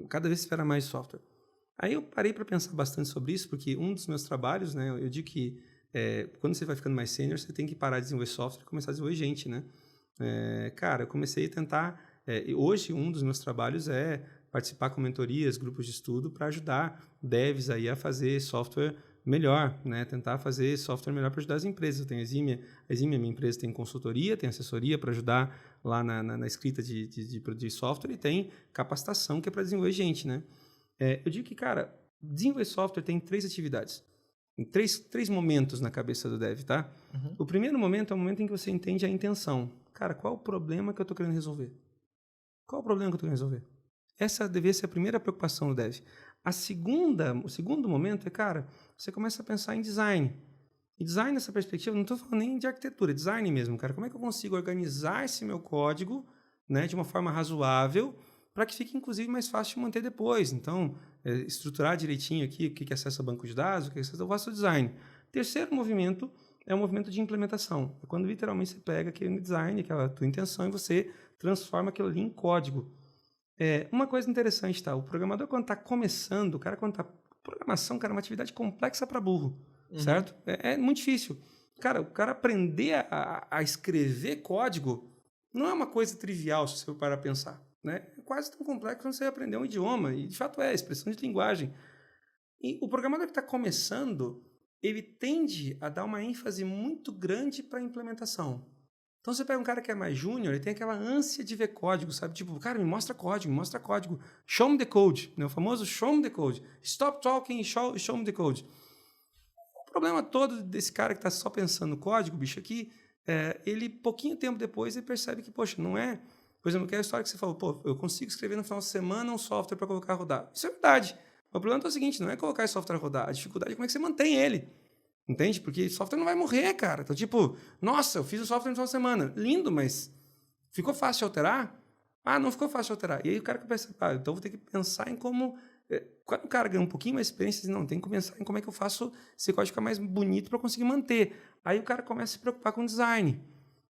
cada vez se espera mais de software. Aí eu parei para pensar bastante sobre isso, porque um dos meus trabalhos, né, eu digo que quando você vai ficando mais sênior, você tem que parar de desenvolver software e começar a desenvolver gente, né? Cara, eu comecei a tentar... hoje, um dos meus trabalhos é participar com mentorias, grupos de estudo, para ajudar devs aí a fazer software melhor, né? Tentar fazer software melhor para ajudar as empresas. Eu tenho a Eximia, minha empresa tem consultoria, tem assessoria para ajudar lá na escrita de software e tem capacitação que é para desenvolver gente, né? Eu digo que, cara, desenvolver software tem 3 atividades. Em 3 momentos na cabeça do dev, tá? Uhum. O primeiro momento é o momento em que você entende a intenção. Cara, qual é o problema que eu estou querendo resolver? Qual é o problema que eu estou querendo resolver? Essa deveria ser a primeira preocupação do dev. O segundo momento é, cara, você começa a pensar em design. E design nessa perspectiva, não estou falando nem de arquitetura, é design mesmo, cara. Como é que eu consigo organizar esse meu código, né, de uma forma razoável para que fique, inclusive, mais fácil de manter depois? Então, estruturar direitinho aqui o que acessa banco de dados, o que acessa... Eu faço o design. Terceiro movimento é o movimento de implementação. É quando, literalmente, você pega aquele design, aquela tua intenção, e você transforma aquilo ali em código. Uma coisa interessante, tá? O programador, quando está começando, o cara, quando está... Programação, cara, é uma atividade complexa para burro, certo? É muito difícil. Cara, o cara aprender a escrever código não é uma coisa trivial, se você for parar a pensar, né? É quase tão complexo quando você aprender um idioma, e de fato expressão de linguagem. E o programador que está começando, ele tende a dar uma ênfase muito grande para a implementação. Então, você pega um cara que é mais júnior, ele tem aquela ânsia de ver código, sabe? Tipo, cara, me mostra código. Show me the code, né? O famoso show me the code. Stop talking e show me the code. O problema todo desse cara que está só pensando no código, bicho, aqui, ele, pouquinho tempo depois, ele percebe que, poxa, não é... Por exemplo, aquela história que você falou, pô, eu consigo escrever no final de semana um software para colocar a rodar. Isso é verdade. O problema é o seguinte, não é colocar esse software a rodar, a dificuldade é como é que você mantém ele. Entende? Porque software não vai morrer, cara. Então, tipo, nossa, eu fiz o software no final de semana. Lindo, mas ficou fácil de alterar? Ah, não ficou fácil de alterar. E aí o cara começa, então vou ter que pensar em como... Quando o cara ganha um pouquinho mais de experiência, diz, não, tem que pensar em como é que eu faço esse código ficar mais bonito para conseguir manter. Aí o cara começa a se preocupar com design.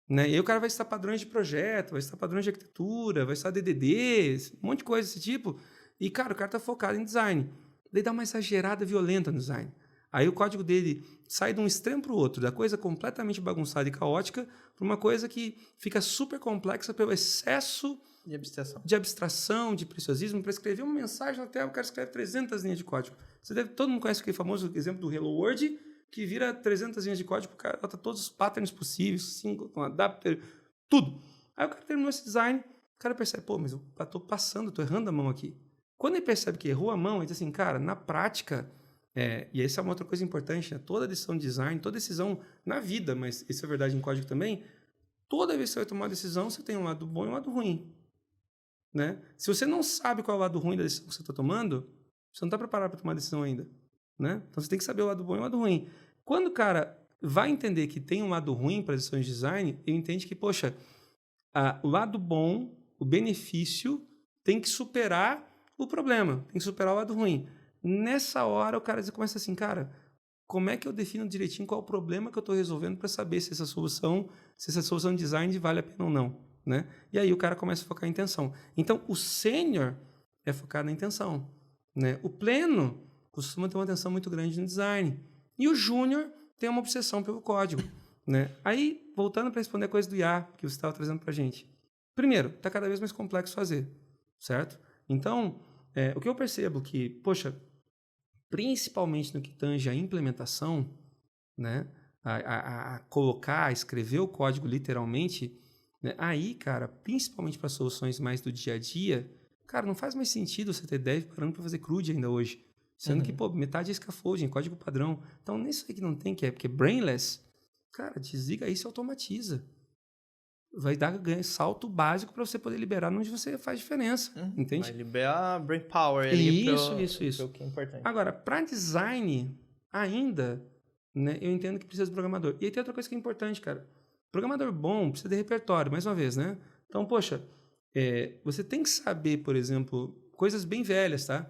Né? E aí o cara vai estar padrões de projeto, vai estar padrões de arquitetura, vai estar DDD, um monte de coisa desse tipo. E, cara, o cara está focado em design. Daí dá uma exagerada violenta no design. Aí o código dele sai de um extremo para o outro, da coisa completamente bagunçada e caótica para uma coisa que fica super complexa pelo excesso de abstração, de preciosismo. Para escrever uma mensagem na tela, o cara escreve 300 linhas de código. Todo mundo conhece aquele famoso exemplo do Hello World, que vira 300 linhas de código, o cara bota todos os patterns possíveis, single, com adapter, tudo. Aí o cara terminou esse design, o cara percebe, pô, mas eu estou passando, estou errando a mão aqui. Quando ele percebe que errou a mão, ele diz assim, cara, na prática... e essa é uma outra coisa importante, né? Toda decisão de design, toda decisão na vida, mas isso é verdade em código também, toda vez que você vai tomar uma decisão, você tem um lado bom e um lado ruim. Né? Se você não sabe qual é o lado ruim da decisão que você está tomando, você não está preparado para tomar a decisão ainda. Né? Então você tem que saber o lado bom e o lado ruim. Quando o cara vai entender que tem um lado ruim para as decisões de design, ele entende que, poxa, o lado bom, o benefício, tem que superar o problema, tem que superar o lado ruim. Nessa hora, o cara começa assim, cara, como é que eu defino direitinho qual o problema que eu estou resolvendo para saber se essa solução de design vale a pena ou não, né? E aí o cara começa a focar em intenção. Então, o sênior é focar na intenção, né? O pleno costuma ter uma atenção muito grande no design. E o júnior tem uma obsessão pelo código, né? Aí, voltando para responder a coisa do IA que você estava trazendo para a gente. Primeiro, está cada vez mais complexo fazer, certo? Então, o que eu percebo que, poxa, principalmente no que tange a implementação, né? A colocar, a escrever o código literalmente, né? Aí, cara, principalmente para soluções mais do dia a dia, cara, não faz mais sentido você ter dev parando para fazer CRUD ainda hoje. Sendo que, pô, metade é scaffolding, código padrão. Então, nisso aí que não tem, que é porque brainless, cara, desliga isso e automatiza. Vai dar salto básico para você poder liberar onde você faz diferença, entende? Vai liberar brain power ali. Isso. O que é importante. Agora, para design, ainda, né, eu entendo que precisa de programador. E aí tem outra coisa que é importante, cara. Programador bom precisa de repertório, mais uma vez, né? Então, poxa, você tem que saber, por exemplo, coisas bem velhas, tá?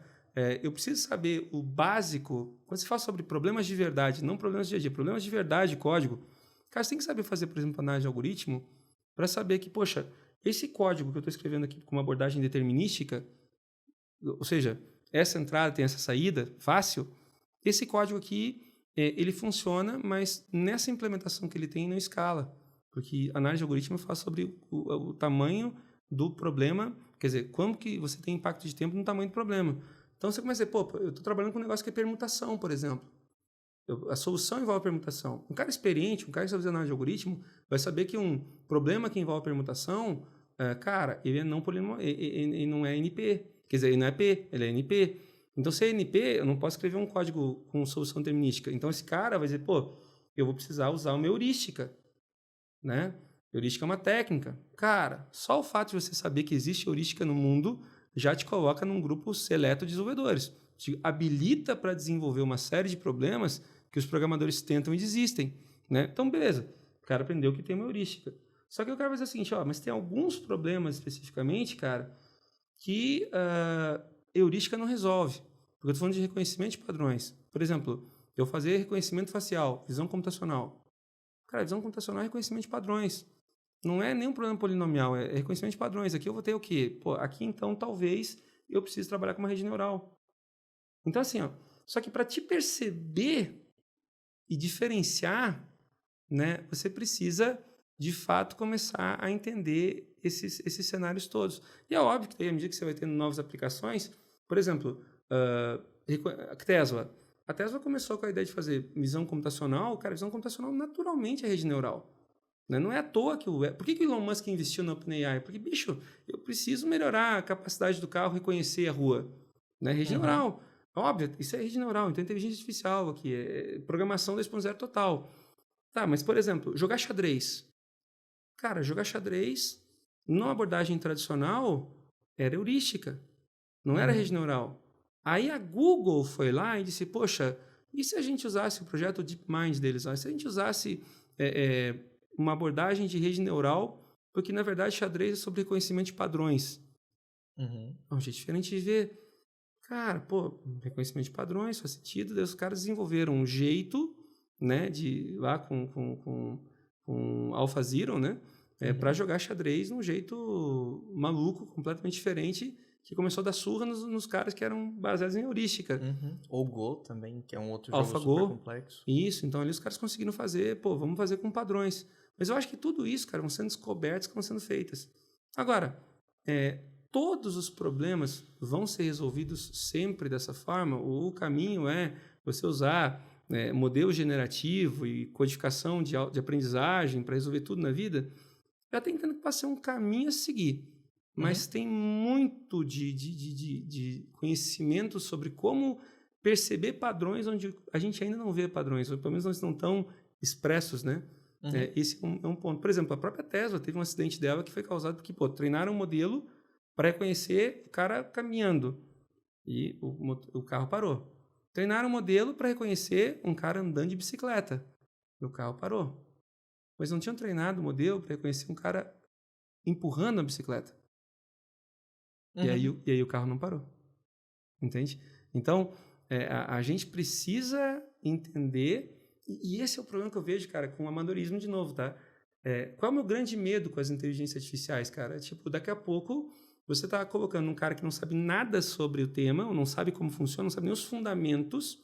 Eu preciso saber o básico. Quando você fala sobre problemas de verdade, não problemas de dia a dia, problemas de verdade, código, cara, você tem que saber fazer, por exemplo, análise de algoritmo para saber que, poxa, esse código que eu estou escrevendo aqui com uma abordagem determinística, ou seja, essa entrada tem essa saída fácil, esse código aqui, ele funciona, mas nessa implementação que ele tem não escala, porque análise de algoritmo fala sobre o tamanho do problema, quer dizer, como que você tem impacto de tempo no tamanho do problema. Então você começa a dizer, pô, eu estou trabalhando com um negócio que é permutação, por exemplo. A solução envolve permutação. Um cara experiente, um cara que sabe fazer análise de algoritmo, vai saber que um problema que envolve permutação, cara, ele não é NP. Quer dizer, ele não é P, ele é NP. Então, se é NP, eu não posso escrever um código com solução determinística. Então, esse cara vai dizer, pô, eu vou precisar usar uma heurística, né? Heurística é uma técnica. Cara, só o fato de você saber que existe heurística no mundo já te coloca num grupo seleto de desenvolvedores. Te habilita para desenvolver uma série de problemas que os programadores tentam e desistem, né? Então, beleza. O cara aprendeu que tem uma heurística. Só que o cara vai dizer o seguinte, mas tem alguns problemas especificamente, cara, que heurística não resolve. Porque eu estou falando de reconhecimento de padrões. Por exemplo, eu fazer reconhecimento facial, visão computacional. Cara, visão computacional é reconhecimento de padrões. Não é nenhum problema polinomial, é reconhecimento de padrões. Aqui eu vou ter o quê? Pô, aqui então talvez eu precise trabalhar com uma rede neural. Então assim, só que para te perceber e diferenciar, né, você precisa de fato começar a entender esses cenários todos. E é óbvio que à medida que você vai tendo novas aplicações, por exemplo, a Tesla. A Tesla começou com a ideia de fazer visão computacional. Cara, visão computacional naturalmente é rede neural. Né? Não é à toa que Por que o Elon Musk investiu na OpenAI? Porque, bicho, eu preciso melhorar a capacidade do carro reconhecer a rua. Né? Rede neural. Óbvio, isso é rede neural. Então, inteligência artificial aqui. É programação 2.0 total. Tá, mas, por exemplo, jogar xadrez. Cara, jogar xadrez, numa abordagem tradicional, era heurística. Não era rede neural. Aí a Google foi lá e disse, poxa, e se a gente usasse o projeto DeepMind deles? Se a gente usasse uma abordagem de rede neural, porque, na verdade, xadrez é sobre reconhecimento de padrões. É um jeito diferente de ver. Cara, pô, reconhecimento de padrões faz sentido. Daí os caras desenvolveram um jeito, né, de lá com AlphaZero, né, para jogar xadrez num jeito maluco, completamente diferente, que começou a dar surra nos caras que eram baseados em heurística. O Go também, que é um outro AlphaGo, jogo super complexo. Isso, então ali os caras conseguiram fazer, pô, vamos fazer com padrões. Mas eu acho que tudo isso, cara, vão sendo descobertas, vão sendo feitas. Agora, todos os problemas vão ser resolvidos sempre dessa forma. O caminho é você usar modelo generativo e codificação de aprendizagem para resolver tudo na vida. Eu até entendo que pode ser um caminho a seguir. Mas tem muito de conhecimento sobre como perceber padrões onde a gente ainda não vê padrões, ou pelo menos não estão tão expressos, né? Esse é um ponto. Por exemplo, a própria Tesla teve um acidente dela que foi causado porque, treinaram um modelo para reconhecer o cara caminhando e o carro parou. Treinaram um modelo para reconhecer um cara andando de bicicleta e o carro parou. Mas não tinham treinado o modelo para reconhecer um cara empurrando a bicicleta. E aí o carro não parou. entende? Então, a gente precisa entender, e esse é o problema que eu vejo, cara, com o amadorismo de novo, tá? Qual é o meu grande medo com as inteligências artificiais, cara? Tipo, daqui a pouco você está colocando um cara que não sabe nada sobre o tema, ou não sabe como funciona, não sabe nem os fundamentos.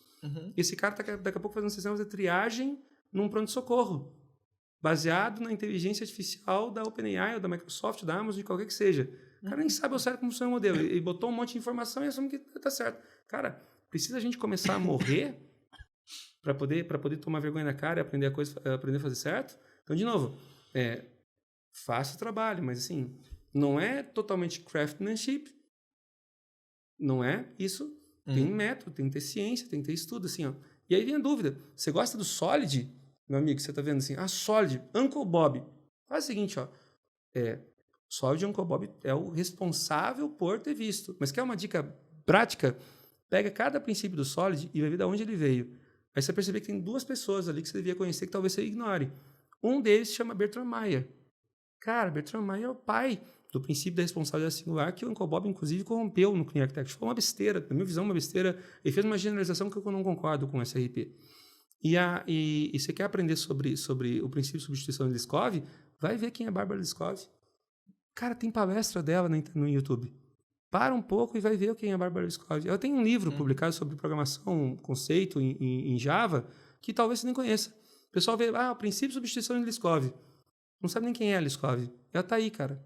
Esse cara está daqui a pouco fazendo sistemas de triagem num pronto-socorro, baseado na inteligência artificial da OpenAI, ou da Microsoft, da Amazon, de qualquer que seja. O cara nem sabe ao certo como funciona o modelo. Ele botou um monte de informação e assume que está certo. Cara, precisa a gente começar a morrer para poder tomar vergonha na cara e aprender a fazer certo? Então, de novo, faça o trabalho, mas assim, não é totalmente craftsmanship, não é isso. Tem método, tem que ter ciência, tem que ter estudo, assim, ó. E aí vem a dúvida, você gosta do Solid, meu amigo, você tá vendo assim, Solid, Uncle Bob. Faz o seguinte, ó, Solid Uncle Bob é o responsável por ter visto, mas quer uma dica prática? Pega cada princípio do Solid e vai ver de onde ele veio. Aí você vai perceber que tem 2 pessoas ali que você devia conhecer que talvez você ignore. Um deles se chama Bertrand Meyer. Cara, Bertrand Meyer é o pai do princípio da responsabilidade singular que o Uncle Bob, inclusive, corrompeu no Clean Architecture. Foi uma besteira, na minha visão, uma besteira. Ele fez uma generalização que eu não concordo com essa RP. E você quer aprender sobre o princípio de substituição de Liskov? Vai ver quem é Bárbara Liskov. Cara, tem palestra dela no YouTube. Para um pouco e vai ver quem é a Bárbara Liskov. Ela tem um livro publicado sobre programação, conceito em Java, que talvez você nem conheça. O pessoal vê, o princípio de substituição de Liskov. Não sabe nem quem é a Liskov. Ela tá aí, cara.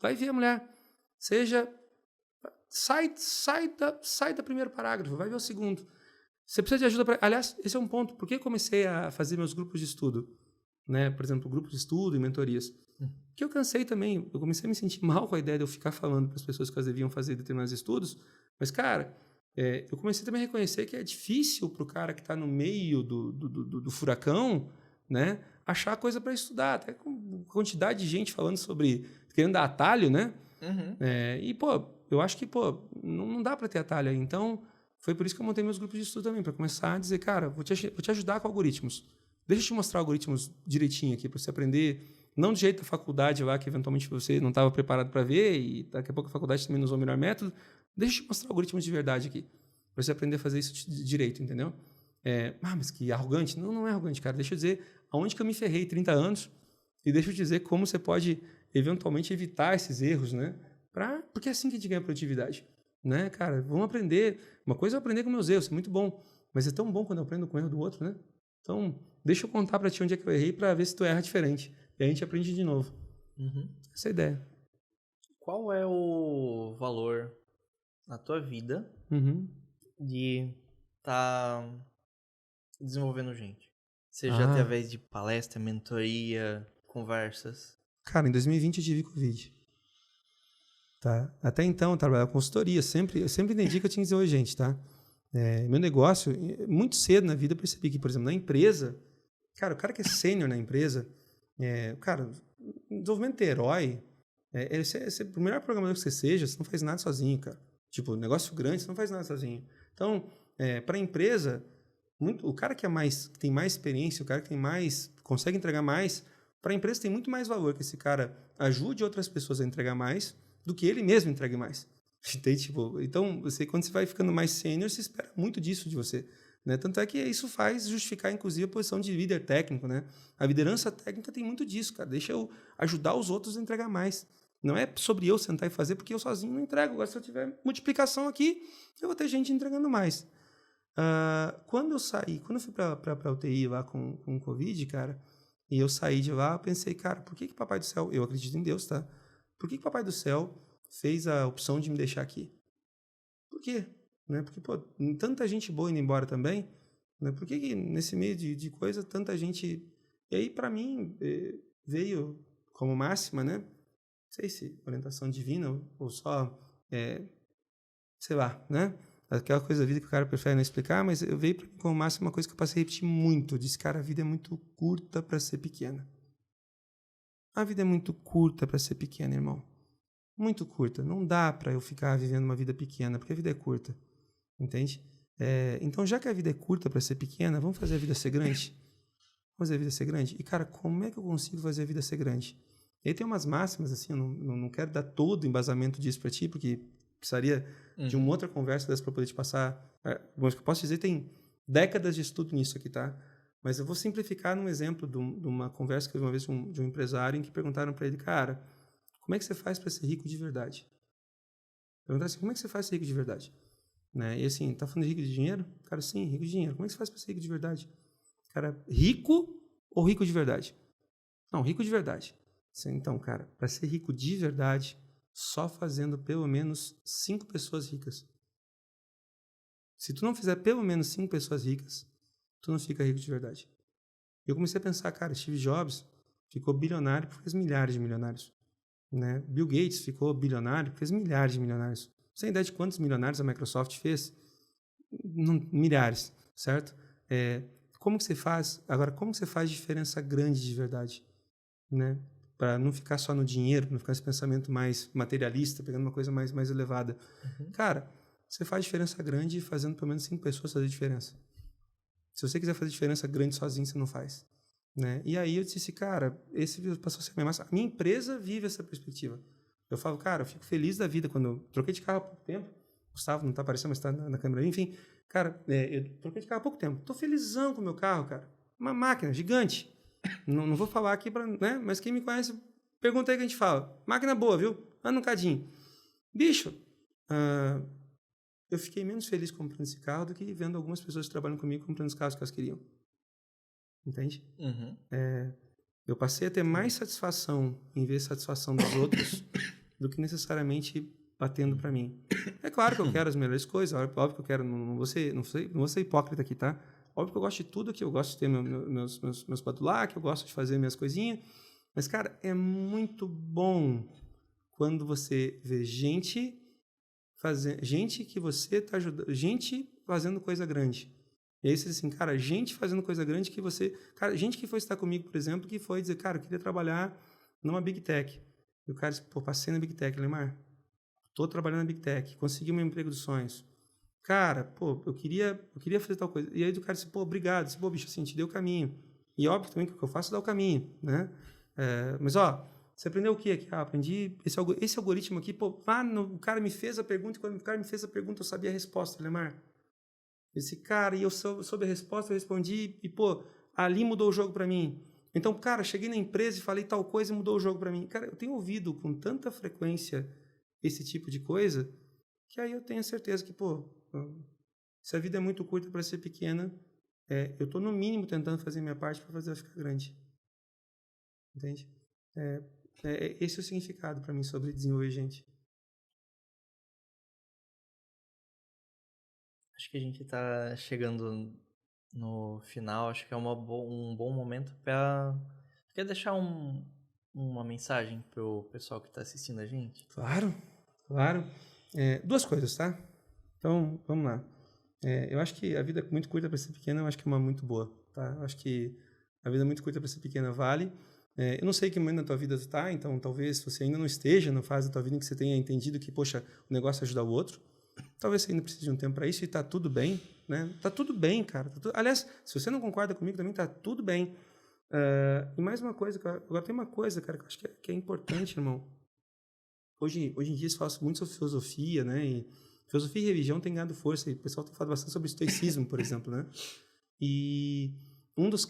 Vai ver a mulher. Sai do primeiro parágrafo, vai ver o segundo. Você precisa de ajuda para... Aliás, esse é um ponto. Por que eu comecei a fazer meus grupos de estudo? Né? Por exemplo, grupos de estudo e mentorias. Que eu cansei também. Eu comecei a me sentir mal com a ideia de eu ficar falando para as pessoas que elas deviam fazer determinados estudos. Mas, cara, eu comecei também a reconhecer que é difícil para o cara que está no meio do furacão, né, achar coisa para estudar. Até com quantidade de gente falando sobre... querendo dar atalho, né? Eu acho que, não dá para ter atalho aí. Então, foi por isso que eu montei meus grupos de estudo também, para começar a dizer, cara, vou te ajudar com algoritmos. Deixa eu te mostrar algoritmos direitinho aqui, para você aprender... Não do jeito da faculdade lá, que eventualmente você não estava preparado para ver, e daqui a pouco a faculdade também não usou o melhor método. Deixa eu te mostrar algoritmos de verdade aqui, para você aprender a fazer isso direito, entendeu? Mas que arrogante? Não é arrogante, cara. Deixa eu dizer aonde que eu me ferrei 30 anos, e deixa eu dizer como você pode, eventualmente, evitar esses erros, né? Porque é assim que a gente ganha produtividade, né, cara? Vamos aprender. Uma coisa é aprender com meus erros, é muito bom, mas é tão bom quando eu aprendo com o erro do outro, né? Então, deixa eu contar para ti onde é que eu errei, para ver se tu erra diferente. E a gente aprende de novo. Essa é a ideia. Qual é o valor na tua vida de estar desenvolvendo gente? Seja através de palestra, mentoria, conversas. Cara, em 2020 eu tive Covid. Tá? Até então eu trabalhava com consultoria. Eu sempre entendi que eu tinha que desenvolver gente. Tá? Meu negócio, muito cedo na vida eu percebi que, por exemplo, na empresa, cara, o cara que é sênior na empresa, cara, desenvolvimento de herói, o melhor programador que você seja, você não faz nada sozinho, cara. Tipo, negócio grande, você não faz nada sozinho. Então, para a empresa, o cara que tem mais experiência, o cara que consegue entregar mais, para a empresa tem muito mais valor que esse cara ajude outras pessoas a entregar mais do que ele mesmo entregue mais. Entende? Tipo, então, quando você vai ficando mais sênior, você espera muito disso de você. Né? Tanto é que isso faz justificar, inclusive, a posição de líder técnico. Né? A liderança técnica tem muito disso, cara. Deixa eu ajudar os outros a entregar mais. Não é sobre eu sentar e fazer, porque eu sozinho não entrego. Agora, se eu tiver multiplicação aqui, eu vou ter gente entregando mais. Quando eu fui para a UTI lá com o Covid, cara, e eu saí de lá, eu pensei, cara, por que Papai do Céu... Eu acredito em Deus, tá? Por que Papai do Céu fez a opção de me deixar aqui? Por quê? Né? Porque, tanta gente boa indo embora também, né? Por que nesse meio de coisa, tanta gente... E aí, para mim, veio como máxima, né? Não sei se orientação divina ou só, sei lá, né? Aquela coisa da vida que o cara prefere não explicar, mas eu veio para mim como máxima uma coisa que eu passei a repetir muito. Disse, cara, a vida é muito curta para ser pequena. A vida é muito curta para ser pequena, irmão. Muito curta. Não dá para eu ficar vivendo uma vida pequena, porque a vida é curta. Entende? Então, já que a vida é curta para ser pequena, vamos fazer a vida ser grande? Vamos fazer a vida ser grande? E, cara, como é que eu consigo fazer a vida ser grande? E aí tem umas máximas, assim, eu não quero dar todo o embasamento disso para ti, porque precisaria de uma outra conversa dessa para poder te passar. Mas o que eu posso dizer, tem décadas de estudo nisso aqui, tá? Mas eu vou simplificar num exemplo de uma conversa que eu vi uma vez de um empresário em que perguntaram para ele, cara, como é que você faz para ser rico de verdade? Perguntaram assim, como é que você faz para ser rico de verdade? Né? E assim, tá falando de rico de dinheiro? Cara, sim, rico de dinheiro. Como é que você faz para ser rico de verdade? Cara, rico ou rico de verdade? Não, rico de verdade. Então, cara, para ser rico de verdade, só fazendo pelo menos 5 pessoas ricas. Se tu não fizer pelo menos 5 pessoas ricas, tu não fica rico de verdade. Eu comecei a pensar, cara, Steve Jobs ficou bilionário porque fez milhares de milionários. Né? Bill Gates ficou bilionário porque fez milhares de milionários. Você tem ideia de quantos milionários a Microsoft fez? Milhares, certo? Como que você faz? Agora, como que você faz diferença grande de verdade? Né? Para não ficar só no dinheiro, não ficar esse pensamento mais materialista, pegando uma coisa mais elevada. Cara, você faz diferença grande fazendo pelo menos 5 pessoas fazer diferença. Se você quiser fazer diferença grande sozinho, você não faz. Né? E aí eu disse, cara, esse passou a ser minha massa. A minha empresa vive essa perspectiva. Eu falo, cara, eu fico feliz da vida quando eu troquei de carro há pouco tempo. Gustavo não está aparecendo, mas está na câmera. Enfim, cara, eu troquei de carro há pouco tempo. Estou felizão com o meu carro, cara. Uma máquina gigante. Não vou falar aqui, né? Mas quem me conhece, pergunta aí que a gente fala. Máquina boa, viu? Anda um cadinho. Bicho, eu fiquei menos feliz comprando esse carro do que vendo algumas pessoas que trabalham comigo comprando os carros que elas queriam. Entende? Eu passei a ter mais satisfação em ver a satisfação dos outros do que necessariamente batendo para mim. É claro que eu quero as melhores coisas, óbvio que eu quero, não vou ser hipócrita aqui, tá? Óbvio que eu gosto de tudo aqui, eu gosto de ter meus badulac, eu gosto de fazer minhas coisinhas, mas, cara, é muito bom quando você vê gente que você está ajudando, gente fazendo coisa grande. E aí você diz assim, cara, gente fazendo coisa grande que você... Cara, gente que foi estar comigo, por exemplo, que foi dizer, cara, eu queria trabalhar numa Big Tech. E o cara disse, pô, passei na Big Tech, Lemar. Tô trabalhando na Big Tech, consegui o meu emprego dos sonhos. Cara, pô, eu queria fazer tal coisa. E aí o cara disse, pô, obrigado. Disse, pô, bicho, assim, te dei o caminho. E óbvio também que o que eu faço é dar o caminho, né? Mas, ó, você aprendeu o que aqui? Aprendi esse algoritmo aqui, pô, o cara me fez a pergunta e quando o cara me fez a pergunta eu sabia a resposta, Lemar. Esse cara, e eu soube a resposta, eu respondi, e, pô, ali mudou o jogo para mim. Então, cara, cheguei na empresa e falei tal coisa e mudou o jogo para mim. Cara, eu tenho ouvido com tanta frequência esse tipo de coisa, que aí eu tenho certeza que, pô, se a vida é muito curta para ser pequena, eu tô no mínimo tentando fazer minha parte para fazer ela ficar grande. Entende? Esse é o significado para mim sobre desenvolver gente. Acho que a gente está chegando no final. Acho que é um bom momento para... Quer deixar uma mensagem para o pessoal que está assistindo a gente? Claro. 2 coisas, tá? Então, vamos lá. Eu acho que a vida é muito curta para ser pequena, eu acho que é uma muito boa, tá? Eu acho que a vida é muito curta para ser pequena vale. Eu não sei que momento da tua vida tu tá, então talvez você ainda não esteja na fase da tua vida em que você tenha entendido que, poxa, o negócio é ajudar o outro. Talvez você ainda precise de um tempo para isso e tá tudo bem, né? Tá tudo bem, cara. Aliás, se você não concorda comigo também, tá tudo bem. E mais uma coisa, agora tem uma coisa, cara, que eu acho que é importante, irmão. Hoje em dia se fala muito sobre filosofia, né? E filosofia e religião tem ganhado força. E o pessoal tem falado bastante sobre estoicismo, por exemplo, né? E um dos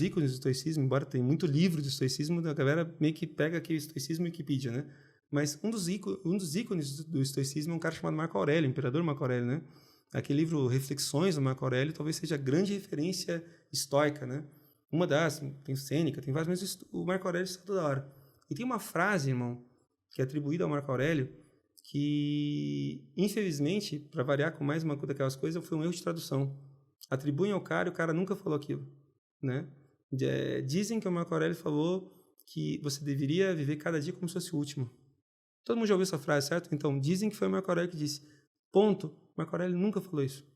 ícones do estoicismo, embora tenha muito livro de estoicismo, a galera meio que pega aqui o estoicismo e Wikipedia, né? Mas um dos ícones do estoicismo é um cara chamado Marco Aurélio, imperador Marco Aurélio, né? Aquele livro Reflexões do Marco Aurélio talvez seja a grande referência estoica, né? Uma das, tem o Sêneca, tem vários, mas o Marco Aurélio está toda hora. E tem uma frase, irmão, que é atribuída ao Marco Aurélio, que, infelizmente, para variar com mais uma daquelas coisas, foi um erro de tradução. Atribuem ao cara e o cara nunca falou aquilo, né? Dizem que o Marco Aurélio falou que você deveria viver cada dia como se fosse o último. Todo mundo já ouviu essa frase, certo? Então, dizem que foi o Marco Aurélio que disse. Ponto. Marco Aurélio nunca falou isso.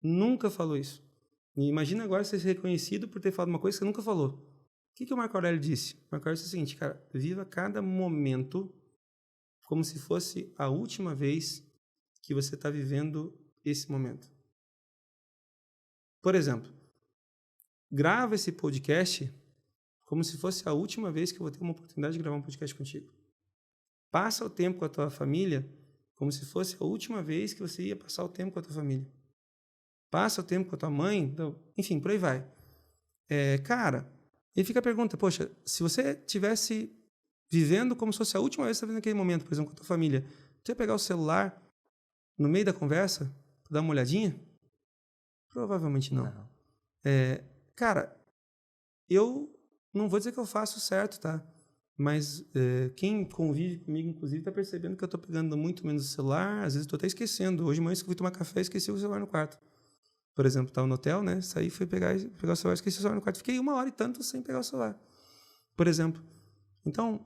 Nunca falou isso. E imagina agora você ser reconhecido por ter falado uma coisa que você nunca falou. O que o Marco Aurélio disse? O Marco Aurélio disse o seguinte, cara, viva cada momento como se fosse a última vez que você está vivendo esse momento. Por exemplo, grava esse podcast como se fosse a última vez que eu vou ter uma oportunidade de gravar um podcast contigo. Passa o tempo com a tua família como se fosse a última vez que você ia passar o tempo com a tua família. Passa o tempo com a tua mãe, então, enfim, por aí vai. Cara, e fica a pergunta, poxa, se você tivesse vivendo como se fosse a última vez que você estava naquele momento, por exemplo, com a tua família, tu ia pegar o celular no meio da conversa para dar uma olhadinha? Provavelmente não. Cara, eu não vou dizer que eu faço certo, tá? Mas quem convive comigo, inclusive, tá percebendo que eu tô pegando muito menos o celular, às vezes tô até esquecendo. Hoje de manhã eu fui tomar café e esqueci o celular no quarto. Por exemplo, tava no hotel, né? Saí, fui pegar o celular, esqueci o celular no quarto. Fiquei 1 hora e tanto sem pegar o celular. Por exemplo. Então,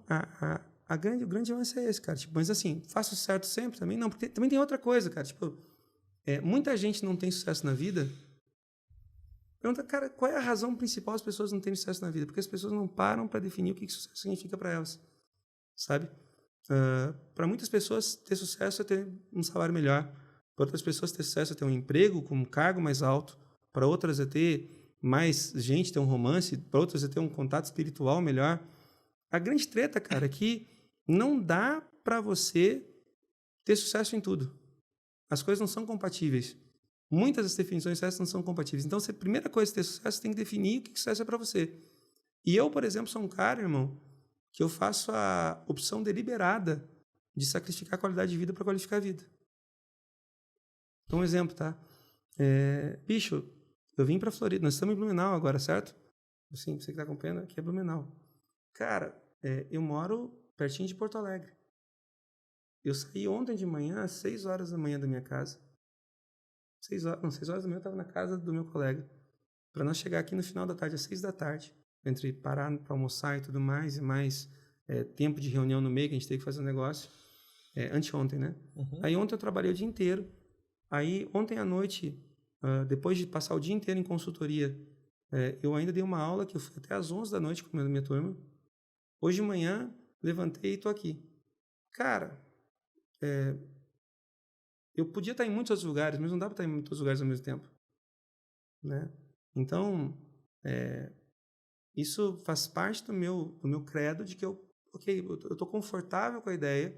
o grande lance é esse, cara. Tipo, mas assim, faço certo sempre também? Não, porque também tem outra coisa, cara. Tipo, muita gente não tem sucesso na vida. Pergunta, cara, qual é a razão principal das pessoas não terem sucesso na vida? Porque as pessoas não param para definir o que sucesso significa para elas, sabe? Para muitas pessoas, ter sucesso é ter um salário melhor. Para outras pessoas, ter sucesso é ter um emprego com um cargo mais alto. Para outras, é ter mais gente, ter um romance. Para outras, é ter um contato espiritual melhor. A grande treta, cara, é que não dá para você ter sucesso em tudo. As coisas não são compatíveis. Muitas das definições de sucesso não são compatíveis. Então, a primeira coisa de ter sucesso, você tem que definir o que sucesso é para você. E eu, por exemplo, sou um cara, irmão, que eu faço a opção deliberada de sacrificar a qualidade de vida para qualificar a vida. Então, um exemplo, tá? Bicho, eu vim para Florida. Nós estamos em Blumenau agora, certo? Assim, você que está acompanhando, aqui é Blumenau. Cara, eu moro pertinho de Porto Alegre. Eu saí ontem de manhã às 6 horas da manhã da minha casa. 6 horas da manhã eu estava na casa do meu colega. Para nós chegar aqui no final da tarde, às 6 da tarde. Entre parar para almoçar e tudo mais, e mais tempo de reunião no meio, que a gente teve que fazer um negócio. Anteontem, né? Uhum. Aí ontem eu trabalhei o dia inteiro. Aí ontem à noite, depois de passar o dia inteiro em consultoria, eu ainda dei uma aula que eu fui até às 11 da noite com a minha turma. Hoje de manhã, levantei e estou aqui. Cara, eu podia estar em muitos outros lugares, mas não dá para estar em muitos lugares ao mesmo tempo. Né? Então, isso faz parte do meu credo de que eu estou confortável com a ideia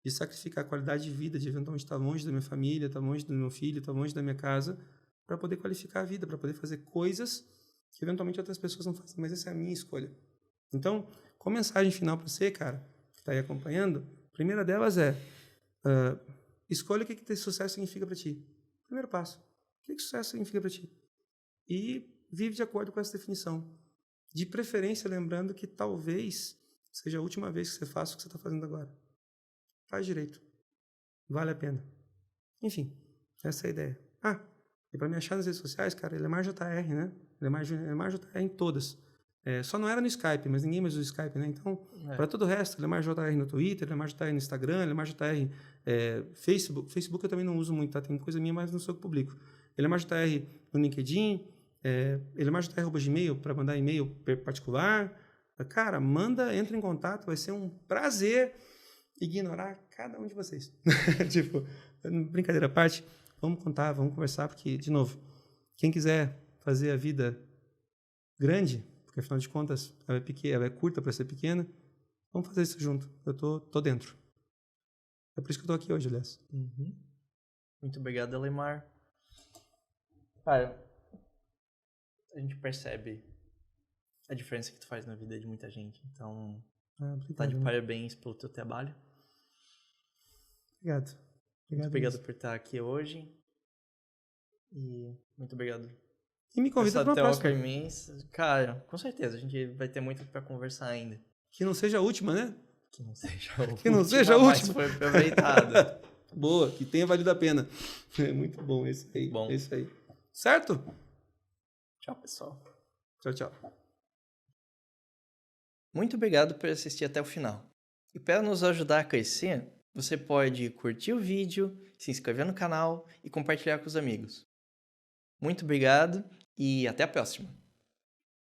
de sacrificar a qualidade de vida, de eventualmente estar longe da minha família, estar longe do meu filho, estar longe da minha casa, para poder qualificar a vida, para poder fazer coisas que eventualmente outras pessoas não fazem, mas essa é a minha escolha. Então, como mensagem final para você, cara, que está aí acompanhando, a primeira delas é escolha o que ter sucesso significa para ti. Primeiro passo. O que sucesso significa para ti? E vive de acordo com essa definição. De preferência, lembrando que talvez seja a última vez que você faça o que você está fazendo agora. Faz direito. Vale a pena. Enfim, essa é a ideia. E para me achar nas redes sociais, cara, Elemar JR, né? Elemar JR em todas. Só não era no Skype, mas ninguém mais usa o Skype, né? Então, para todo o resto, Elemar JR no Twitter, Elemar JR no Instagram, Elemar JR Facebook. Facebook eu também não uso muito, tá? Tem coisa minha, mas não sou eu que publico. Elemar JR no LinkedIn, elemarjr@gmail para mandar e-mail particular. Cara, entra em contato, vai ser um prazer ignorar cada um de vocês. Tipo, brincadeira à parte, vamos contar, vamos conversar, porque, de novo, quem quiser fazer a vida grande, porque afinal de contas ela é curta para ser pequena, vamos fazer isso junto. Eu tô dentro. É por isso que eu tô aqui hoje, aliás. Uhum. Muito obrigado, Elemar. Cara, a gente percebe a diferença que tu faz na vida de muita gente. Então, tá de parabéns pelo teu trabalho. Obrigado. Muito obrigado por estar aqui hoje. E muito obrigado. E me convida para uma próxima. Cara, com certeza, a gente vai ter muito para conversar ainda. Que não seja a última, né? Que não seja a última. Que não seja a última. Mas foi aproveitada. Boa, que tenha valido a pena. É muito bom esse aí. Bom. Esse aí. Certo? Tchau, pessoal. Tchau. Muito obrigado por assistir até o final. E para nos ajudar a crescer, você pode curtir o vídeo, se inscrever no canal e compartilhar com os amigos. Muito obrigado e até a próxima!